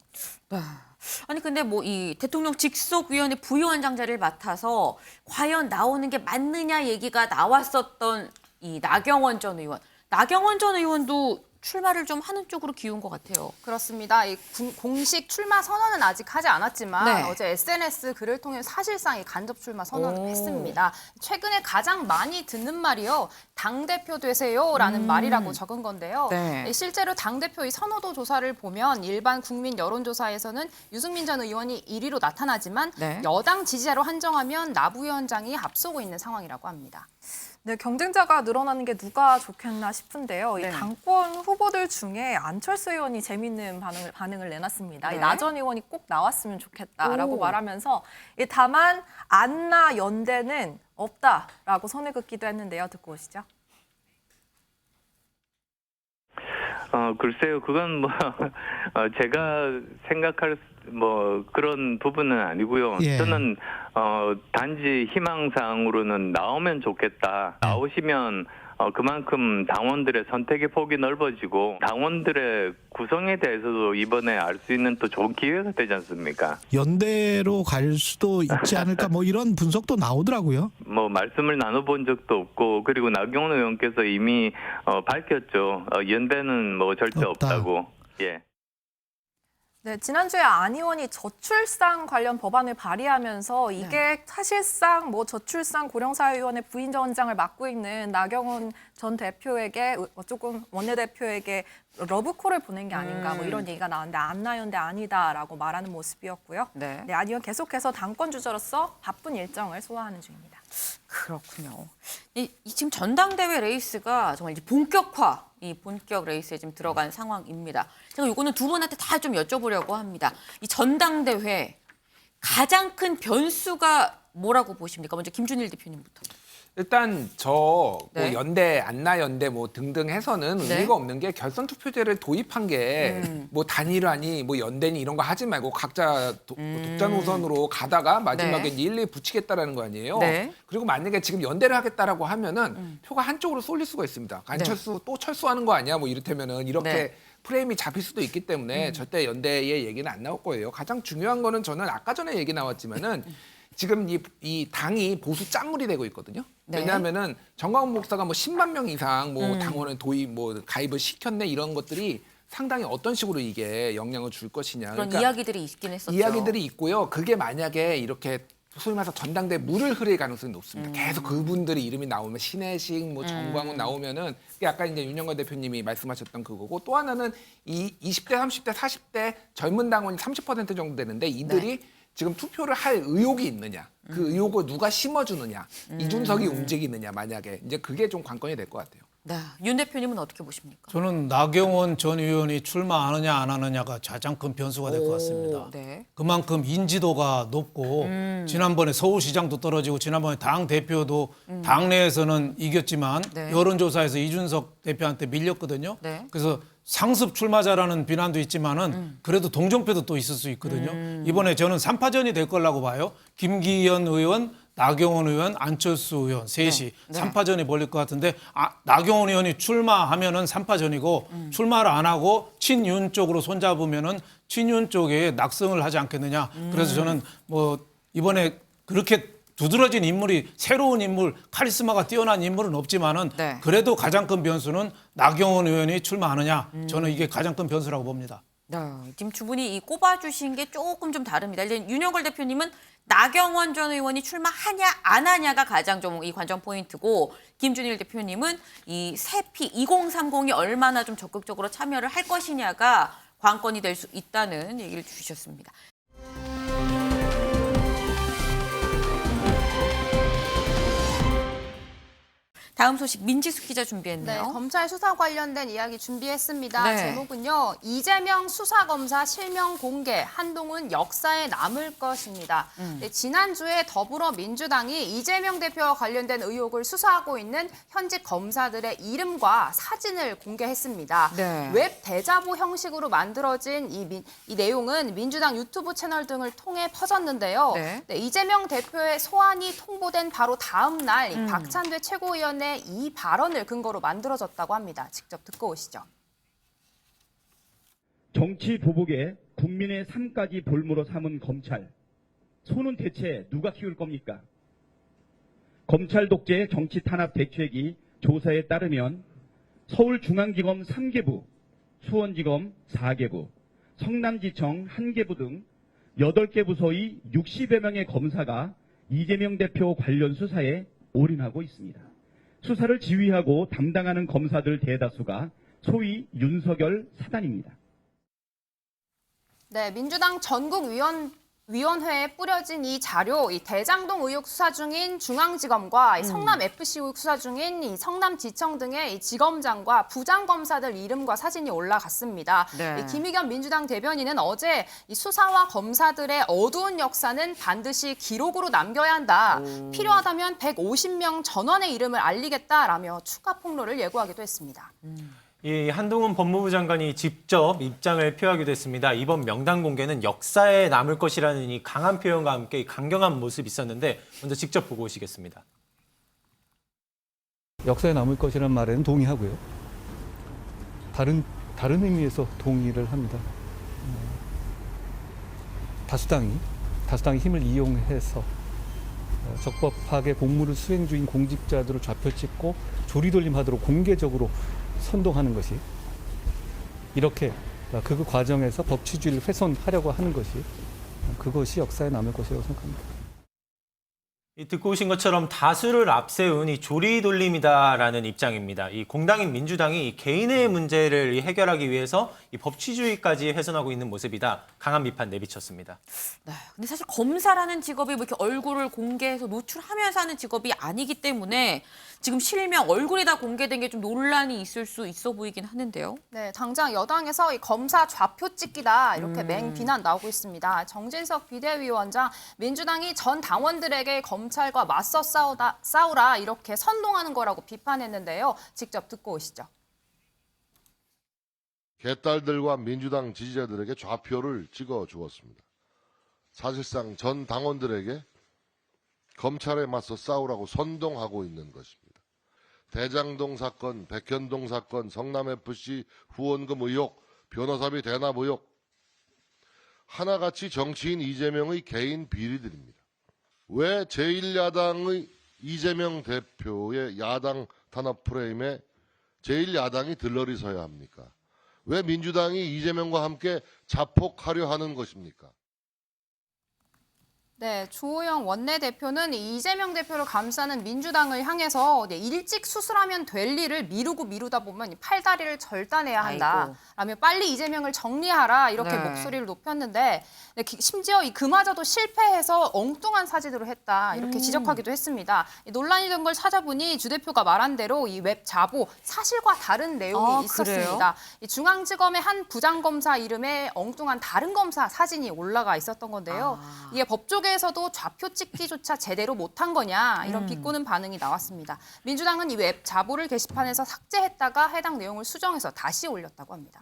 아니 근데 뭐 이 대통령 직속위원회 부위원장 자리를 맡아서 과연 나오는 게 맞느냐 얘기가 나왔었던 이 나경원 전 의원. 나경원 전 의원도 출마를 좀 하는 쪽으로 기운 것 같아요. 그렇습니다. 이 공식 출마 선언은 아직 하지 않았지만 네. 어제 SNS 글을 통해 사실상 이 간접 출마 선언을 했습니다. 최근에 가장 많이 듣는 말이요. 당대표 되세요라는 말이라고 적은 건데요. 네. 실제로 당대표 이 선호도 조사를 보면 일반 국민 여론조사에서는 유승민 전 의원이 1위로 나타나지만 네. 여당 지지자로 한정하면 나 부위원장이 앞서고 있는 상황이라고 합니다. 네, 경쟁자가 늘어나는 게 누가 좋겠나 싶은데요. 네. 이 당권 후보들 중에 안철수 의원이 재밌는 반응을 내놨습니다. 네. 나 전 의원이 꼭 나왔으면 좋겠다라고 오. 말하면서 다만 안나 연대는 없다라고 선을 긋기도 했는데요. 듣고 오시죠. 글쎄요, 그건 뭐 제가 생각할 그런 부분은 아니고요. 예. 저는 단지 희망사항으로는 나오면 좋겠다. 나오시면 그만큼 당원들의 선택의 폭이 넓어지고 당원들의 구성에 대해서도 이번에 알 수 있는 또 좋은 기회가 되지 않습니까? 연대로 갈 수도 있지 않을까 뭐 이런 분석도 나오더라고요. 말씀을 나눠본 적도 없고 그리고 나경원 의원께서 이미 밝혔죠. 연대는 절대 없다. 없다고. 예. 네, 지난주에 안 의원이 저출산 관련 법안을 발의하면서 이게 사실상 저출산 고령사회위원회 부위원장을 맡고 있는 나경원 전 대표에게 조금 원내대표에게 러브콜을 보낸 게 아닌가 이런 얘기가 나왔는데 안나연대 아니다라고 말하는 모습이었고요. 네. 네, 안 의원 계속해서 당권 주자로서 바쁜 일정을 소화하는 중입니다. 그렇군요. 이 지금 전당대회 레이스가 정말 이제 본격 레이스에 지금 들어간 상황입니다. 제가 이거는 두 분한테 다 좀 여쭤보려고 합니다. 이 전당대회 가장 큰 변수가 뭐라고 보십니까? 먼저 김준일 대표님부터. 일단 네. 연대, 안나연대 등등 해서는 네. 의미가 없는 게 결선 투표제를 도입한 게 단일화니 연대니 이런 거 하지 말고 각자 독자 노선으로 가다가 마지막에 네. 1, 2 붙이겠다라는 거 아니에요. 네. 그리고 만약에 지금 연대를 하겠다라고 하면은 표가 한쪽으로 쏠릴 수가 있습니다. 안철수 또 철수하는 거 아니야? 이를테면은 이렇게 네. 프레임이 잡힐 수도 있기 때문에 절대 연대의 얘기는 안 나올 거예요. 가장 중요한 거는 저는 아까 전에 얘기 나왔지만은 지금 이 당이 보수 짠물이 되고 있거든요. 네. 왜냐하면은 정광훈 목사가 10만 명 이상 당원을 도입 가입을 시켰네 이런 것들이 상당히 어떤 식으로 이게 영향을 줄 것이냐. 그런 이야기들이 있긴 했었죠. 이야기들이 있고요. 그게 만약에 이렇게 소위 말해서 전당대회 물을 흐릴 가능성이 높습니다. 계속 그분들이 이름이 나오면 신혜식, 정광훈 나오면은 아까 이제 윤영걸 대표님이 말씀하셨던 그거고 또 하나는 이 20대, 30대, 40대 젊은 당원이 30% 정도 되는데 이들이 지금 투표를 할 의욕이 있느냐, 그 의욕을 누가 심어주느냐, 이준석이 움직이느냐 만약에 이제 그게 좀 관건이 될 것 같아요. 네, 윤 대표님은 어떻게 보십니까? 저는 나경원 전 의원이 출마하느냐 안 하느냐가 가장 큰 변수가 될 것 같습니다. 네. 그만큼 인지도가 높고 지난번에 서울시장도 떨어지고 지난번에 당 대표도 당내에서는 이겼지만 네. 여론조사에서 이준석 대표한테 밀렸거든요. 네. 그래서 상습 출마자라는 비난도 있지만은 그래도 동정표도 또 있을 수 있거든요. 이번에 저는 3파전이 될 거라고 봐요. 김기현 의원, 나경원 의원, 안철수 의원 셋이 네. 3파전이 벌릴 것 같은데 나경원 의원이 출마하면은 3파전이고 출마를 안 하고 친윤 쪽으로 손잡으면은 친윤 쪽에 낙승을 하지 않겠느냐. 그래서 저는 뭐 이번에 그렇게 두드러진 인물이 새로운 인물, 카리스마가 뛰어난 인물은 없지만은 네. 그래도 가장 큰 변수는 나경원 의원이 출마하느냐. 저는 이게 가장 큰 변수라고 봅니다. 네, 지금 두 분이 이 꼽아주신 게 조금 좀 다릅니다. 일단 윤영걸 대표님은 나경원 전 의원이 출마하냐 안 하냐가 가장 좀 이 관전 포인트고, 김준일 대표님은 이 새피 2030이 얼마나 좀 적극적으로 참여를 할 것이냐가 관건이 될 수 있다는 얘기를 주셨습니다. 다음 소식 민지숙 기자 준비했네요. 네, 검찰 수사 관련된 이야기 준비했습니다. 네. 제목은요. 이재명 수사검사 실명 공개, 한동훈 역사에 남을 것입니다. 네, 지난주에 더불어민주당이 이재명 대표와 관련된 의혹을 수사하고 있는 현직 검사들의 이름과 사진을 공개했습니다. 네. 웹 대자보 형식으로 만들어진 이 내용은 민주당 유튜브 채널 등을 통해 퍼졌는데요. 네. 네, 이재명 대표의 소환이 통보된 바로 다음 날 이 박찬대 최고위원의 이 발언을 근거로 만들어졌다고 합니다. 직접 듣고 오시죠. 정치 보복에 국민의 삶까지 볼모로 삼은 검찰. 소는 대체 누가 키울 겁니까? 검찰 독재 정치 탄압 대책이 조사에 따르면 서울중앙지검 3개부, 수원지검 4개부, 성남지청 1개부 등 8개 부서의 60여 명의 검사가 이재명 대표 관련 수사에 올인하고 있습니다. 수사를 지휘하고 담당하는 검사들 대다수가 소위 윤석열 사단입니다. 네, 민주당 전국위원회에 뿌려진 이 자료, 이 대장동 의혹 수사 중인 중앙지검과 이 성남FC 의혹 수사 중인 이 성남지청 등의 이 지검장과 부장검사들 이름과 사진이 올라갔습니다. 네. 이 김의겸 민주당 대변인은 어제 이 수사와 검사들의 어두운 역사는 반드시 기록으로 남겨야 한다. 필요하다면 150명 전원의 이름을 알리겠다라며 추가 폭로를 예고하기도 했습니다. 이 한동훈 법무부 장관이 직접 입장을 표하기도 했습니다. 이번 명단 공개는 역사에 남을 것이라는 이 강한 표현과 함께 강경한 모습이 있었는데 먼저 직접 보고 오시겠습니다. 역사에 남을 것이라는 말에는 동의하고요. 다른 의미에서 동의를 합니다. 다수당이 힘을 이용해서 적법하게 공무를 수행 중인 공직자들을 좌표찍고 조리돌림하도록 공개적으로 선동하는 것이, 이렇게 그 과정에서 법치주의를 훼손하려고 하는 것이, 그것이 역사에 남을 것이라고 생각합니다. 듣고 오신 것처럼 다수를 앞세운 이 조리돌림이다라는 입장입니다. 이 공당인 민주당이 개인의 문제를 해결하기 위해서 이 법치주의까지 훼손하고 있는 모습이다. 강한 비판 내비쳤습니다. 네, 근데 사실 검사라는 직업이 뭐 이렇게 얼굴을 공개해서 노출하면서 하는 직업이 아니기 때문에 지금 실명 얼굴이 다 공개된 게 좀 논란이 있을 수 있어 보이긴 하는데요. 네, 당장 여당에서 이 검사 좌표 찍기다 이렇게 맹비난 나오고 있습니다. 정진석 비대위원장, 민주당이 전 당원들에게 검찰과 맞서 싸우라 이렇게 선동하는 거라고 비판했는데요. 직접 듣고 오시죠. 개딸들과 민주당 지지자들에게 좌표를 찍어 주었습니다. 사실상 전 당원들에게 검찰에 맞서 싸우라고 선동하고 있는 것입니다. 대장동 사건, 백현동 사건, 성남FC 후원금 의혹, 변호사비 대납 의혹, 하나같이 정치인 이재명의 개인 비리들입니다. 왜 제1야당의 이재명 대표의 야당 탄압 프레임에 제1야당이 들러리 서야 합니까? 왜 민주당이 이재명과 함께 자폭하려 하는 것입니까? 네, 주호영 원내대표는 이재명 대표를 감싸는 민주당을 향해서 일찍 수술하면 될 일을 미루다 보면 팔다리를 절단해야 한다. 라며 빨리 이재명을 정리하라 이렇게 네. 목소리를 높였는데 심지어 그마저도 실패해서 엉뚱한 사진으로 했다 이렇게 지적하기도 했습니다. 논란이 된 걸 찾아보니 주 대표가 말한 대로 이 웹 자보 사실과 다른 내용이 있었습니다. 이 중앙지검의 한 부장검사 이름에 엉뚱한 다른 검사 사진이 올라가 있었던 건데요. 이게 법조계에서도 좌표 찍기조차 제대로 못한 거냐 이런 비꼬는 반응이 나왔습니다. 민주당은 이 웹 자보를 게시판에서 삭제했다가 해당 내용을 수정해서 다시 올렸다고 합니다.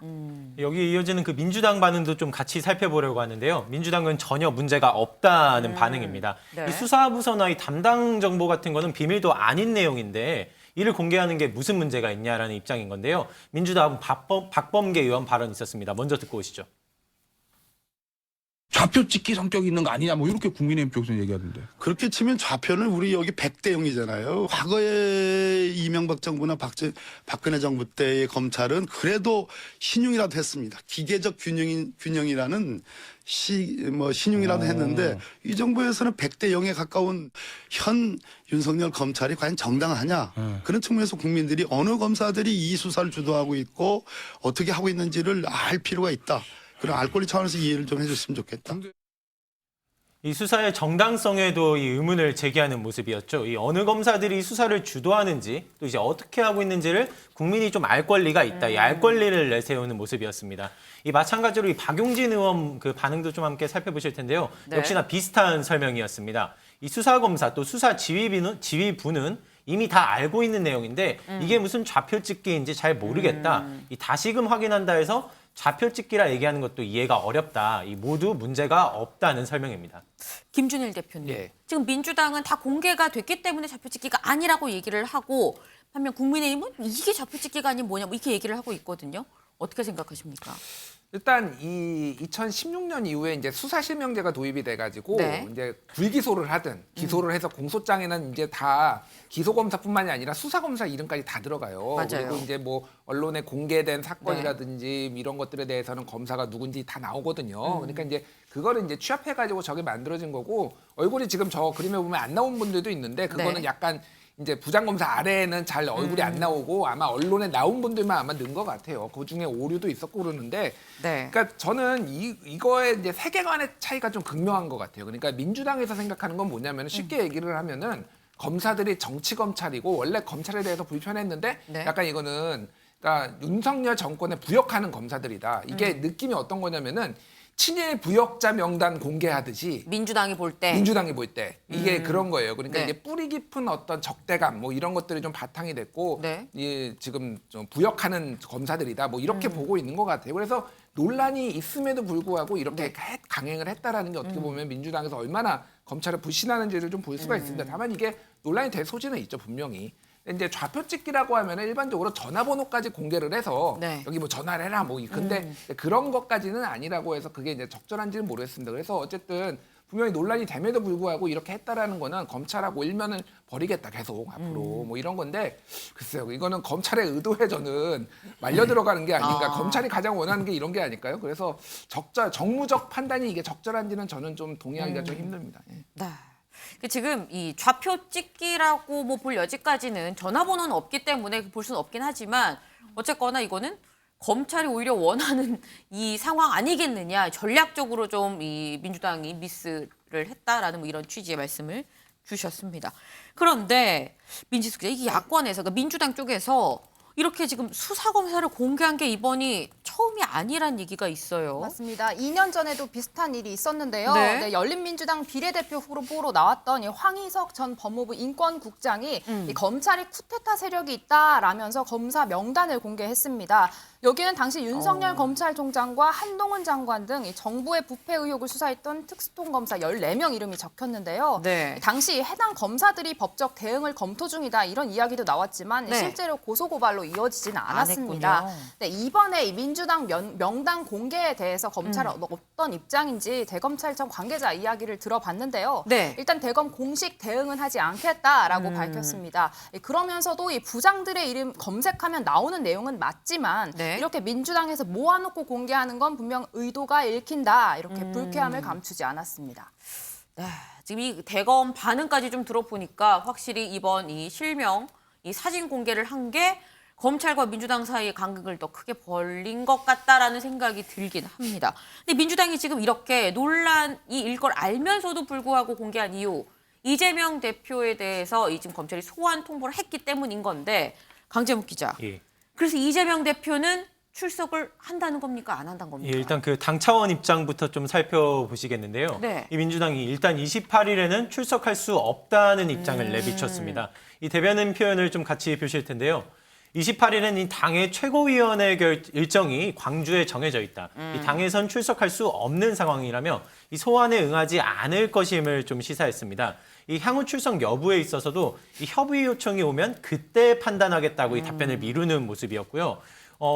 여기에 이어지는 그 민주당 반응도 좀 같이 살펴보려고 하는데요. 민주당은 전혀 문제가 없다는 반응입니다. 네. 이 수사부서나 이 담당 정보 같은 거는 비밀도 아닌 내용인데 이를 공개하는 게 무슨 문제가 있냐라는 입장인 건데요. 민주당 박범계 의원 발언이 있었습니다. 먼저 듣고 오시죠. 좌표 찍기 성격이 있는 거 아니냐 뭐 이렇게 국민의힘 쪽에서 얘기하던데. 그렇게 치면 좌표는 우리 여기 100대 0이잖아요. 과거에 이명박 정부나 박근혜 정부 때의 검찰은 그래도 신용이라도 했습니다. 기계적 균형이라는 신용이라도 했는데 이 정부에서는 100대 0에 가까운 현 윤석열 검찰이 과연 정당하냐. 그런 측면에서 국민들이 어느 검사들이 이 수사를 주도하고 있고 어떻게 하고 있는지를 알 필요가 있다. 그런 알 권리 차원에서 이해를 좀 해줬으면 좋겠다. 이 수사의 정당성에도 이 의문을 제기하는 모습이었죠. 이 어느 검사들이 수사를 주도하는지 또 이제 어떻게 하고 있는지를 국민이 좀 알 권리가 있다. 이 알 권리를 내세우는 모습이었습니다. 이 마찬가지로 이 박용진 의원 그 반응도 좀 함께 살펴보실 텐데요. 네. 역시나 비슷한 설명이었습니다. 이 수사검사 또 수사 지휘부는 이미 다 알고 있는 내용인데 이게 무슨 좌표 찍기인지 잘 모르겠다. 이 다시금 확인한다 해서 좌표 찍기라 얘기하는 것도 이해가 어렵다. 이 모두 문제가 없다는 설명입니다. 김준일 대표님, 지금 민주당은 다 공개가 됐기 때문에 좌표 찍기가 아니라고 얘기를 하고 반면 국민의힘은 이게 좌표 찍기가 아니면 뭐냐 뭐 이렇게 얘기를 하고 있거든요. 어떻게 생각하십니까? 일단 이 2016년 이후에 이제 수사실명제가 도입이 돼가지고 네. 이제 불기소를 하든 기소를 해서 공소장에는 이제 다 기소검사뿐만이 아니라 수사검사 이름까지 다 들어가요. 맞아요. 그리고 이제 뭐 언론에 공개된 사건이라든지 이런 것들에 대해서는 검사가 누군지 다 나오거든요. 그러니까 이제 그거를 이제 취합해가지고 저게 만들어진 거고 얼굴이 지금 저 그림에 보면 안 나온 분들도 있는데 그거는 약간 이제 부장검사 아래에는 잘 얼굴이 안 나오고 아마 언론에 나온 분들만 아마 넣은 것 같아요. 그 중에 오류도 있었고 그러는데, 그러니까 저는 이거에 이제 세계관의 차이가 좀 극명한 것 같아요. 그러니까 민주당에서 생각하는 건 뭐냐면 쉽게 얘기를 하면은 검사들이 정치 검찰이고 원래 검찰에 대해서 불편했는데 약간 이거는 그러니까 윤석열 정권에 부역하는 검사들이다. 이게 느낌이 어떤 거냐면은. 친일 부역자 명단 공개하듯이 민주당이 볼 때 이게 그런 거예요. 그러니까 이게 뿌리 깊은 어떤 적대감 뭐 이런 것들이 좀 바탕이 됐고 지금 좀 부역하는 검사들이다 뭐 이렇게 보고 있는 것 같아요. 그래서 논란이 있음에도 불구하고 이렇게 강행을 했다라는 게 어떻게 보면 민주당에서 얼마나 검찰을 불신하는지를 좀 볼 수가 있습니다. 다만 이게 논란이 될 소지는 있죠 분명히. 이제 좌표 찍기라고 하면 일반적으로 전화번호까지 공개를 해서 여기 뭐 전화를 해라 뭐 근데 그런 것까지는 아니라고 해서 그게 이제 적절한지는 모르겠습니다. 그래서 어쨌든 분명히 논란이 됨에도 불구하고 이렇게 했다라는 거는 검찰하고 일면을 벌이겠다 계속 앞으로 뭐 이런 건데 글쎄요 이거는 검찰의 의도에 저는 말려 들어가는 게 아닌가 검찰이 가장 원하는 게 이런 게 아닐까요? 그래서 정무적 판단이 이게 적절한지는 저는 좀 동의하기가 좀 힘듭니다. 네. 지금 이 좌표 찍기라고 뭐 볼 여지까지는 전화번호는 없기 때문에 볼 수는 없긴 하지만 어쨌거나 이거는 검찰이 오히려 원하는 이 상황 아니겠느냐. 전략적으로 좀 이 민주당이 미스를 했다라는 뭐 이런 취지의 말씀을 주셨습니다. 그런데 민지숙 기자, 이게 야권에서 그러니까 민주당 쪽에서 이렇게 지금 수사검사를 공개한 게 이번이 처음이 아니란 얘기가 있어요. 맞습니다. 2년 전에도 비슷한 일이 있었는데요. 열린민주당 비례대표 후보로 나왔던 이 황희석 전 법무부 인권국장이 이 검찰이 쿠데타 세력이 있다라면서 검사 명단을 공개했습니다. 여기는 당시 윤석열 검찰총장과 한동훈 장관 등 이 정부의 부패 의혹을 수사했던 특수통검사 14명 이름이 적혔는데요. 당시 해당 검사들이 법적 대응을 검토 중이다 이런 이야기도 나왔지만 실제로 고소고발로 이어지지는 않았습니다. 이번에 이 민주당 명단 공개에 대해서 검찰은 어떤 입장인지 대검찰청 관계자 이야기를 들어봤는데요. 일단 대검 공식 대응은 하지 않겠다라고 밝혔습니다. 그러면서도 이 부장들의 이름 검색하면 나오는 내용은 맞지만 이렇게 민주당에서 모아놓고 공개하는 건 분명 의도가 읽힌다. 이렇게 불쾌함을 감추지 않았습니다. 네, 지금 이 대검 반응까지 좀 들어보니까 확실히 이번 이 실명, 이 사진 공개를 한 게 검찰과 민주당 사이의 간극을 더 크게 벌린 것 같다라는 생각이 들긴 합니다. 근데 민주당이 지금 이렇게 논란이 일 걸 알면서도 불구하고 공개한 이유, 이재명 대표에 대해서 지금 검찰이 소환 통보를 했기 때문인 건데, 강재묵 기자. 예. 그래서 이재명 대표는 출석을 한다는 겁니까? 안 한다는 겁니까? 예, 일단 그 당 차원 입장부터 좀 살펴보시겠는데요. 네. 이 민주당이 일단 28일에는 출석할 수 없다는 입장을 내비쳤습니다. 이 대변인 표현을 좀 같이 보실 텐데요. 28일은 이 당의 최고위원회 일정이 광주에 정해져 있다. 이 당에선 출석할 수 없는 상황이라며 이 소환에 응하지 않을 것임을 좀 시사했습니다. 이 향후 출석 여부에 있어서도 이 협의 요청이 오면 그때 판단하겠다고 이 답변을 미루는 모습이었고요.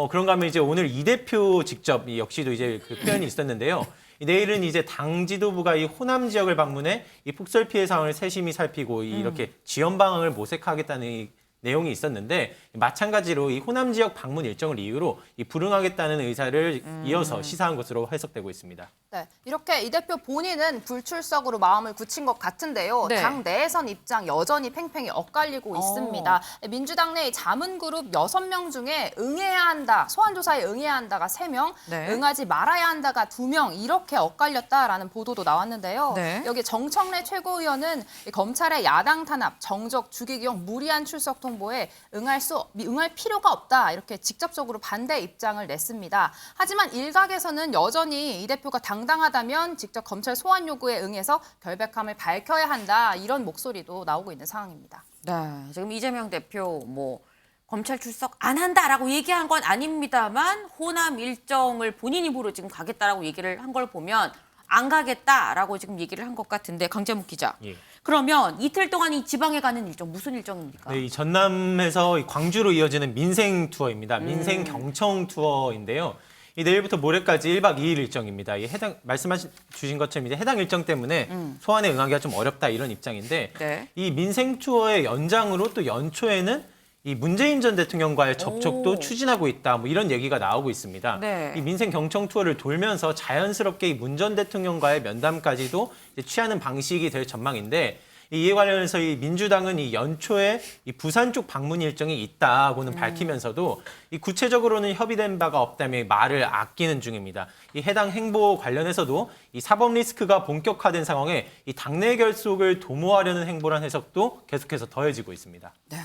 그런가 하면 이제 오늘 이 대표 직접 역시도 이제 그 표현이 있었는데요. 내일은 이제 당 지도부가 이 호남 지역을 방문해 이 폭설 피해 상황을 세심히 살피고 이렇게 지원 방안을 모색하겠다는 이 내용이 있었는데, 마찬가지로 이 호남 지역 방문 일정을 이유로 이 불응하겠다는 의사를 이어서 시사한 것으로 해석되고 있습니다. 네, 이렇게 이 대표 본인은 불출석으로 마음을 굳힌 것 같은데요. 네. 당 내에선 입장 여전히 팽팽히 엇갈리고 있습니다. 민주당 내 자문그룹 6명 중에 응해야 한다, 소환조사에 응해야 한다가 3명, 네. 응하지 말아야 한다가 2명 이렇게 엇갈렸다라는 보도도 나왔는데요. 네. 여기 정청래 최고위원은 검찰의 야당 탄압, 정적, 주기경, 무리한 출석 통보에 응할 필요가 없다, 이렇게 직접적으로 반대 입장을 냈습니다. 하지만 일각에서는 여전히 이 대표가 당당하다면 직접 검찰 소환 요구에 응해서 결백함을 밝혀야 한다, 이런 목소리도 나오고 있는 상황입니다. 네, 지금 이재명 대표 검찰 출석 안 한다라고 얘기한 건 아닙니다만 호남 일정을 본인 입으로 지금 가겠다라고 얘기를 한 걸 보면 안 가겠다라고 지금 얘기를 한 것 같은데, 강재묵 기자. 예. 그러면 이틀 동안 이 지방에 가는 일정 무슨 일정입니까? 네, 이 전남에서 이 광주로 이어지는 민생 투어입니다. 민생 경청 투어인데요. 이 내일부터 모레까지 1박 2일 일정입니다. 이 말씀하신 것처럼 이제 해당 일정 때문에 소환에 응하기가 좀 어렵다, 이런 입장인데, 네. 이 민생 투어의 연장으로 또 연초에는 이 문재인 전 대통령과의 접촉도 추진하고 있다, 이런 얘기가 나오고 있습니다. 네. 이 민생 경청 투어를 돌면서 자연스럽게 이 문 전 대통령과의 면담까지도 이제 취하는 방식이 될 전망인데, 이에 관련해서 이 민주당은 이 연초에 이 부산 쪽 방문 일정이 있다고는 밝히면서도 이 구체적으로는 협의된 바가 없다며 말을 아끼는 중입니다. 이 해당 행보 관련해서도 이 사법 리스크가 본격화된 상황에 이 당내 결속을 도모하려는 행보란 해석도 계속해서 더해지고 있습니다. 네.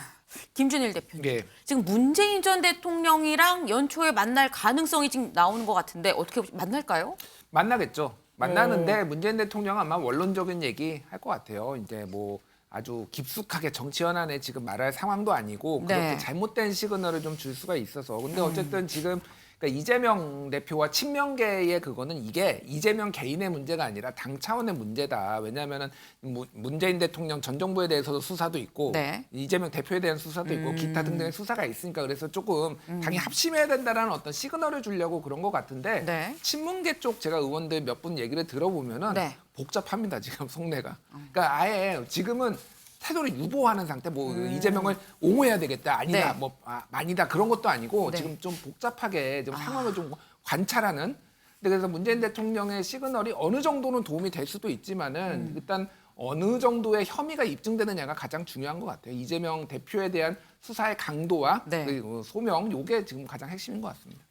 김준일 대표님. 예. 지금 문재인 전 대통령이랑 연초에 만날 가능성이 지금 나오는 것 같은데 어떻게 만날까요? 만나겠죠. 만나는데 문재인 대통령은 아마 원론적인 얘기 할 것 같아요. 이제 뭐 아주 깊숙하게 정치 현안에 지금 말할 상황도 아니고 그렇게 네. 잘못된 시그널을 좀 줄 수가 있어서. 근데 어쨌든 지금 그러니까 이재명 대표와 친명계의 그거는 이게 이재명 개인의 문제가 아니라 당 차원의 문제다. 왜냐하면은 문재인 대통령 전 정부에 대해서도 수사도 있고 네. 이재명 대표에 대한 수사도 있고 기타 등등의 수사가 있으니까 그래서 조금 당이 합심해야 된다라는 어떤 시그널을 주려고 그런 것 같은데 네. 친문계 쪽 제가 의원들 몇 분 얘기를 들어보면은 네. 복잡합니다. 지금 속내가. 그러니까 아예 지금은 태도를 유보하는 상태. 이재명을 옹호해야 되겠다. 아니다. 네. 아니다. 그런 것도 아니고 네. 지금 좀 복잡하게 좀 상황을 좀 관찰하는. 근데 그래서 문재인 대통령의 시그널이 어느 정도는 도움이 될 수도 있지만은 일단 어느 정도의 혐의가 입증되느냐가 가장 중요한 것 같아요. 이재명 대표에 대한 수사의 강도와 네. 그리고 소명, 요게 지금 가장 핵심인 것 같습니다.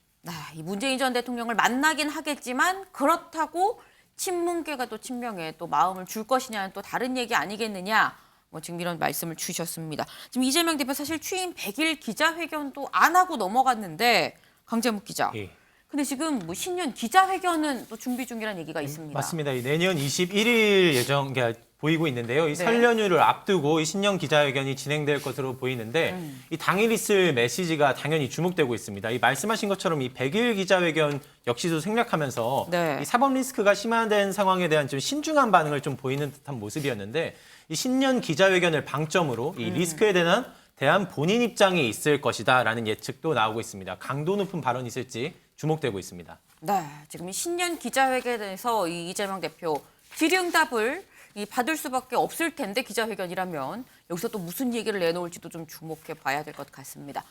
이 문재인 전 대통령을 만나긴 하겠지만 그렇다고 친문계가 또 친명에 또 마음을 줄 것이냐는 또 다른 얘기 아니겠느냐. 지금 이런 말씀을 주셨습니다. 지금 이재명 대표 사실 취임 100일 기자회견도 안 하고 넘어갔는데, 강재묵 기자. 예. 근데 지금 신년 기자회견은 또 준비 중이라는 얘기가 있습니다. 맞습니다. 내년 21일 예정 보이고 있는데요. 이 네. 설 연휴를 앞두고 이 신년 기자회견이 진행될 것으로 보이는데 이 당일 있을 메시지가 당연히 주목되고 있습니다. 이 말씀하신 것처럼 이 100일 기자회견 역시도 생략하면서 네. 이 사법 리스크가 심화된 상황에 대한 좀 신중한 반응을 좀 보이는 듯한 모습이었는데, 이 신년 기자회견을 방점으로 이 리스크에 대한 본인 입장이 있을 것이다라는 예측도 나오고 있습니다. 강도 높은 발언이 있을지 주목되고 있습니다. 네, 지금 이 신년 기자회견에서 이 이재명 대표 질의응답을 받을 수밖에 없을 텐데, 기자회견이라면 여기서 또 무슨 얘기를 내놓을지도 좀 주목해 봐야 될 것 같습니다.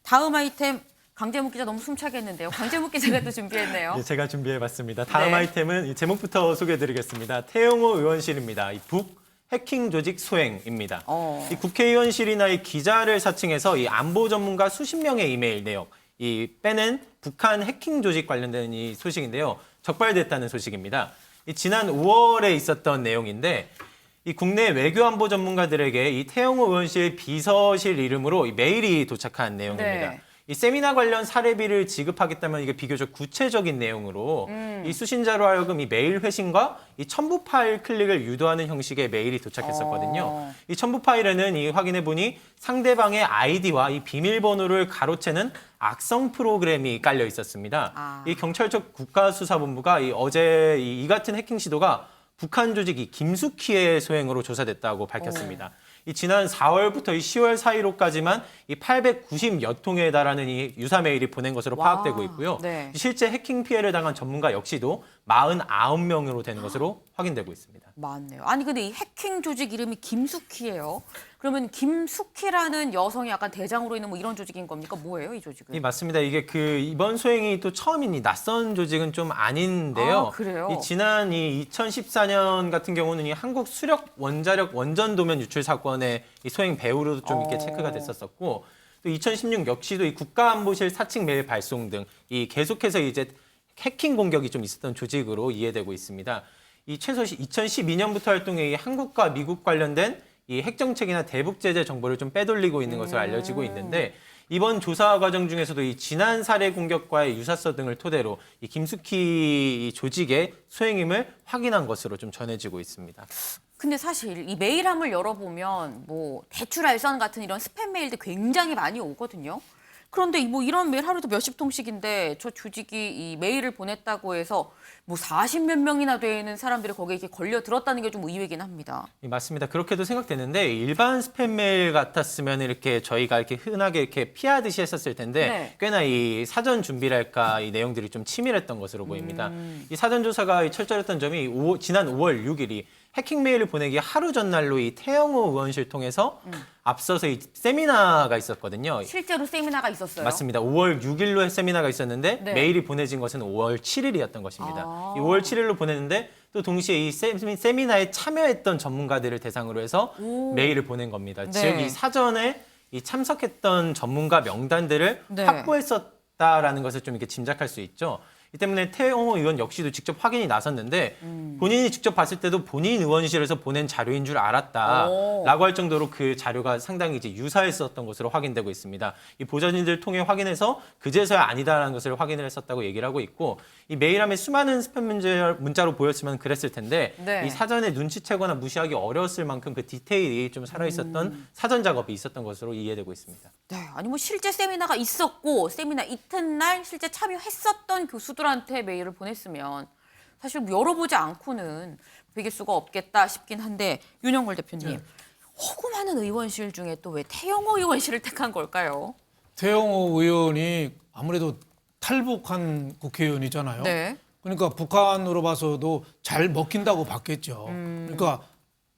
다음 아이템 강재묵 기자 너무 숨차겠는데요. 강재묵 기자가 또 준비했네요. 네, 제가 준비해봤습니다. 다음 네. 아이템은 이 제목부터 소개해드리겠습니다. 태영호 의원실입니다. 이 북 해킹 조직 소행입니다. 이 국회의원실이나 이 기자를 사칭해서 이 안보 전문가 수십 명의 이메일 내역, 이 빼낸 북한 해킹 조직 관련된 이 소식인데요. 적발됐다는 소식입니다. 이 지난 5월에 있었던 내용인데 이 국내 외교안보 전문가들에게 이 태영호 의원실 비서실 이름으로 이 메일이 도착한 내용입니다. 네. 이 세미나 관련 사례비를 지급하겠다면 이게 비교적 구체적인 내용으로 이 수신자로 하여금 이 메일 회신과 이 첨부 파일 클릭을 유도하는 형식의 메일이 도착했었거든요. 이 첨부 파일에는 이 확인해 보니 상대방의 아이디와 이 비밀번호를 가로채는 악성 프로그램이 깔려 있었습니다. 이 경찰 쪽 국가수사본부가 어제 이 같은 해킹 시도가 북한 조직 이 김숙희의 소행으로 조사됐다고 밝혔습니다. 이 지난 4월부터 이 10월 사이로까지만 이 890여 통에 달하는 이 유사 메일이 보낸 것으로 파악되고 있고요. 네. 실제 해킹 피해를 당한 전문가 역시도 49명으로 되는 것으로 확인되고 있습니다. 맞네요. 아니 근데 이 해킹 조직 이름이 김숙희예요. 그러면 김숙희라는 여성이 약간 대장으로 있는 뭐 이런 조직인 겁니까? 뭐예요, 이 조직은? 맞습니다. 이게 이번 소행이 또 처음인 이 낯선 조직은 좀 아닌데요. 아, 그래요? 지난 2014년 같은 경우는 이 한국 수력 원자력 원전 도면 유출 사건의 이 소행 배후로도 좀 이렇게 체크가 됐었었고, 또 2016 역시도 이 국가안보실 사칭 메일 발송 등 이 계속해서 이제 해킹 공격이 좀 있었던 조직으로 이해되고 있습니다. 이 최소 2012년부터 활동해 이 한국과 미국 관련된 이 핵정책이나 대북 제재 정보를 좀 빼돌리고 있는 것으로 알려지고 있는데, 이번 조사 과정 중에서도 이 지난 사례 공격과의 유사성 등을 토대로 이 김숙희 조직의 소행임을 확인한 것으로 좀 전해지고 있습니다. 근데 사실 이 메일함을 열어보면 뭐 대출 알선 같은 이런 스팸 메일도 굉장히 많이 오거든요. 그런데 뭐 이런 메일 하루도 몇십 통씩인데 저 조직이 이 메일을 보냈다고 해서 뭐 40몇 명이나 되는 사람들이 거기에 이렇게 걸려 들었다는 게 좀 의외긴 합니다. 맞습니다. 그렇게도 생각되는데 일반 스팸 메일 같았으면 이렇게 저희가 이렇게 흔하게 이렇게 피하듯이 했었을 텐데 네. 꽤나 이 사전 준비랄까 이 내용들이 좀 치밀했던 것으로 보입니다. 이 사전 조사가 철저했던 점이 지난 5월 6일이 해킹 메일을 보내기 하루 전날로 이 태영호 의원실 통해서 앞서서 이 세미나가 있었거든요. 실제로 세미나가 있었어요? 맞습니다. 5월 6일로 세미나가 있었는데 네. 메일이 보내진 것은 5월 7일이었던 것입니다. 이 5월 7일로 보냈는데 또 동시에 이 세미나에 참여했던 전문가들을 대상으로 해서 메일을 보낸 겁니다. 네. 즉 이 사전에 이 참석했던 전문가 명단들을 네. 확보했었다라는 것을 좀 이렇게 짐작할 수 있죠. 이 때문에 태영호 의원 역시도 직접 확인이 나섰는데 본인이 직접 봤을 때도 본인 의원실에서 보낸 자료인 줄 알았다라고 할 정도로 그 자료가 상당히 이제 유사했었던 것으로 확인되고 있습니다. 이 보좌진들 통해 확인해서 그제서야 아니다라는 것을 확인을 했었다고 얘기를 하고 있고, 이 메일함에 수많은 스팸 문자로 보였으면 그랬을 텐데 네. 이 사전에 눈치채거나 무시하기 어려웠을 만큼 그 디테일이 좀 살아있었던 사전 작업이 있었던 것으로 이해되고 있습니다. 네, 아니 뭐 실제 세미나가 있었고 세미나 이튿날 실제 참여했었던 교수들한테 메일을 보냈으면 사실 뭐 열어보지 않고는 베길 수가 없겠다 싶긴 한데, 윤영걸 대표님, 허구 많은 의원실 중에 또 왜 태영호 의원실을 택한 걸까요? 태영호 의원이 아무래도 탈북한 국회의원이잖아요. 네. 그러니까 북한으로 봐서도 잘 먹힌다고 봤겠죠. 그러니까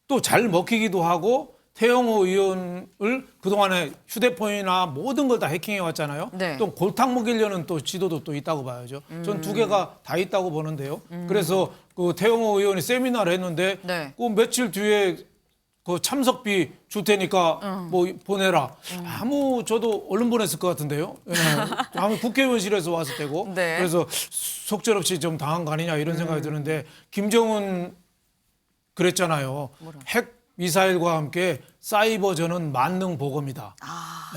또 잘 먹히기도 하고, 태영호 의원을 그동안에 휴대폰이나 모든 걸 다 해킹해 왔잖아요. 네. 또 골탕 먹이려는 또 지도도 또 있다고 봐야죠. 전 두 개가 다 있다고 보는데요. 그래서 그 태영호 의원이 세미나를 했는데 네. 그 며칠 뒤에 그 참석비 줄 테니까 뭐 보내라. 저도 얼른 보냈을 것 같은데요. 예. 아무 국회의원실에서 왔을 때고. 네. 그래서 속절없이 좀 당한 거 아니냐 이런 생각이 드는데, 김정은 그랬잖아요. 핵 미사일과 함께 사이버전은 만능 보고입니다.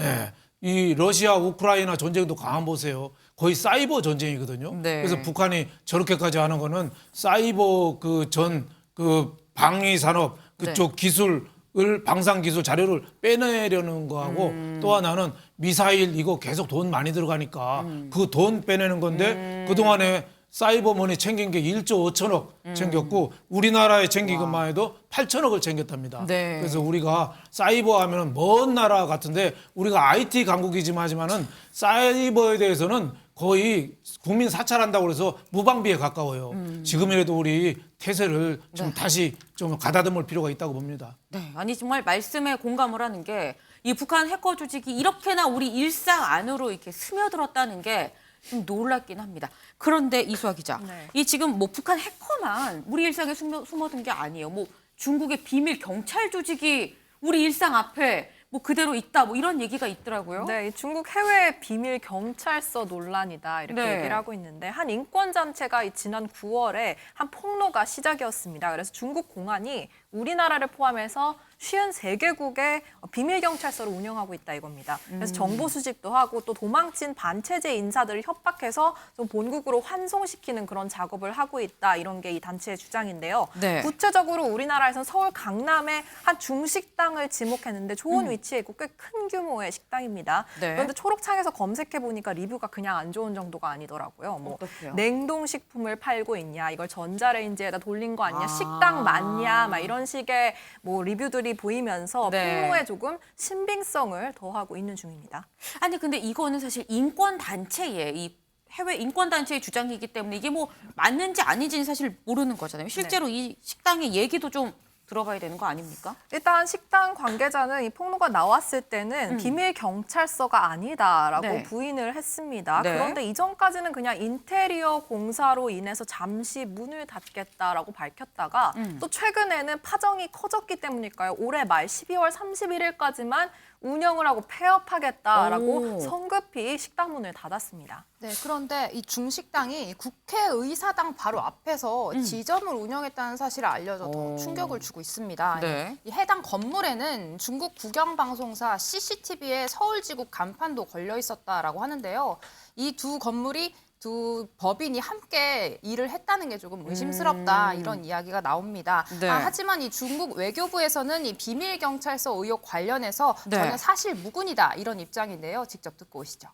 예. 이 러시아 우크라이나 전쟁도 가만 보세요. 거의 사이버 전쟁이거든요. 네. 그래서 북한이 저렇게까지 하는 거는 사이버 그 방위 산업 그쪽 기술을, 방산 기술 자료를 빼내려는 거하고, 또 하나는 미사일 이거 계속 돈 많이 들어가니까 그 돈 빼내는 건데, 그동안에 사이버머니 챙긴 게 1조 5천억 챙겼고, 우리나라에 챙긴 것만 해도 8천억을 챙겼답니다. 네. 그래서 우리가 사이버 하면 먼 나라 같은데, 우리가 IT 강국이지만은 사이버에 대해서는 거의 국민 사찰한다고 그래서 무방비에 가까워요. 지금이라도 우리 태세를 좀 다시 좀 가다듬을 필요가 있다고 봅니다. 네, 아니 정말 말씀에 공감을 하는 게 이 북한 해커 조직이 이렇게나 우리 일상 안으로 이렇게 스며들었다는 게 좀 놀랍긴 합니다. 그런데 이수아 기자, 이 지금 뭐 북한 해커만 우리 일상에 숨어든 게 아니에요. 뭐 중국의 비밀 경찰 조직이 우리 일상 앞에 뭐 그대로 있다, 뭐 이런 얘기가 있더라고요. 네, 이 중국 해외 비밀 경찰서 논란이다 이렇게 네. 얘기를 하고 있는데 한 인권 단체가 지난 9월에 한 폭로가 시작이었습니다. 그래서 중국 공안이 우리나라를 포함해서 53개국의 비밀 경찰서를 운영하고 있다 이겁니다. 그래서 정보 수집도 하고 또 도망친 반체제 인사들을 협박해서 좀 본국으로 환송시키는 그런 작업을 하고 있다 이런 게 이 단체의 주장인데요. 네. 구체적으로 우리나라에서는 서울 강남에 한 중식당을 지목했는데 좋은 위치에 있고 꽤 큰 규모의 식당입니다. 네. 그런데 초록창에서 검색해 보니까 리뷰가 그냥 안 좋은 정도가 아니더라고요. 뭐 어떡해요? 냉동식품을 팔고 있냐, 이걸 전자레인지에다 돌린 거 아니냐, 식당 맞냐, 막 이런 식의 뭐 리뷰들이 보이면서 네. 폭로에 조금 신빙성을 더하고 있는 중입니다. 아니 근데 이거는 사실 인권 단체의 이 해외 인권 단체의 주장이기 때문에 이게 뭐 맞는지 아닌지는 사실 모르는 거잖아요. 실제로 이 식당의 얘기도 좀 들어봐야 되는 거 아닙니까? 일단 식당 관계자는 이 폭로가 나왔을 때는 비밀 경찰서가 아니다라고 네. 부인을 했습니다. 네. 그런데 이전까지는 그냥 인테리어 공사로 인해서 잠시 문을 닫겠다라고 밝혔다가 또 최근에는 파정이 커졌기 때문일까요? 올해 말 12월 31일까지만 운영을 하고 폐업하겠다라고 오. 성급히 식당 문을 닫았습니다. 네, 그런데 이 중식당이 국회의사당 바로 앞에서 지점을 운영했다는 사실이 알려져 더 충격을 주고 있습니다. 네. 이 해당 건물에는 중국 국영방송사 CCTV에 서울지구 간판도 걸려 있었다라고 하는데요. 이 두 건물이 두 법인이 함께 일을 했다는 게 조금 의심스럽다 이런 이야기가 나옵니다. 네. 하지만 이 중국 외교부에서는 이 비밀 경찰서 의혹 관련해서 네. 전혀 사실 무근이다 이런 입장인데요. 직접 듣고 오시죠.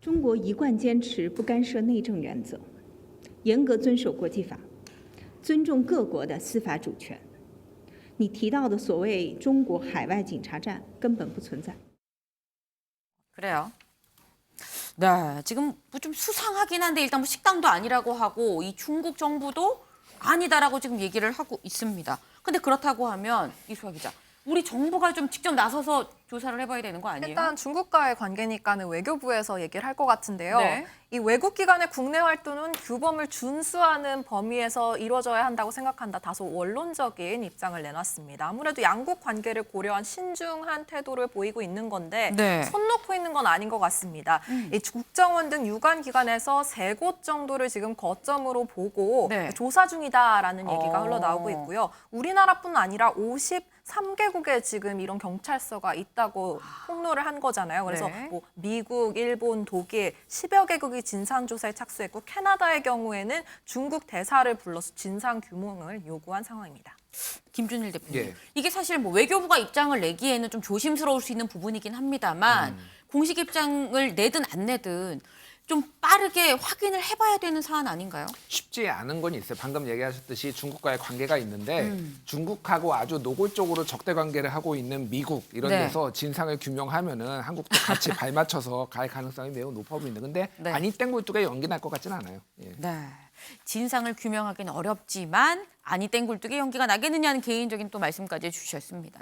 中国一贯坚持不干涉内政原则，严格遵守国际法，尊重各国的司法主权。你提到的所谓中国海外警察站根本不存在。 그래요. 네, 지금 뭐 좀 수상하긴 한데 일단 뭐 식당도 아니라고 하고 이 중국 정부도 아니다라고 지금 얘기를 하고 있습니다. 근데 그렇다고 하면 이수아 기자, 우리 정부가 좀 직접 나서서 조사를 해봐야 되는 거 아니에요? 일단 중국과의 관계니까는 외교부에서 얘기를 할 것 같은데요. 네. 이 외국 기관의 국내 활동은 규범을 준수하는 범위에서 이루어져야 한다고 생각한다. 다소 원론적인 입장을 내놨습니다. 아무래도 양국 관계를 고려한 신중한 태도를 보이고 있는 건데 네. 손 놓고 있는 건 아닌 것 같습니다. 이 국정원 등 유관 기관에서 3곳 정도를 지금 거점으로 보고 네. 조사 중이다라는 얘기가 어. 흘러나오고 있고요. 우리나라뿐 아니라 53개국에 지금 이런 경찰서가 있다고 폭로를 한 거잖아요. 그래서 네. 뭐 미국, 일본, 독일 10여 개국이 진상조사에 착수했고 캐나다의 경우에는 중국 대사를 불러서 진상 규명을 요구한 상황입니다. 김준일 대표님, 예. 이게 사실 뭐 외교부가 입장을 내기에는 좀 조심스러울 수 있는 부분이긴 합니다만 공식 입장을 내든 안 내든 좀 빠르게 확인을 해봐야 되는 사안 아닌가요? 쉽지 않은 건 있어요. 방금 얘기하셨듯이 중국과의 관계가 있는데 중국하고 아주 노골적으로 적대 관계를 하고 있는 미국 이런 네. 데서 진상을 규명하면은 한국도 같이 발맞춰서 갈 가능성이 매우 높아 보이는데 근데 네. 아니 땡굴뚝에 연기 날 것 같지는 않아요. 예. 네. 진상을 규명하기는 어렵지만 아니 땡굴뚝에 연기가 나겠느냐는 개인적인 또 말씀까지 해주셨습니다.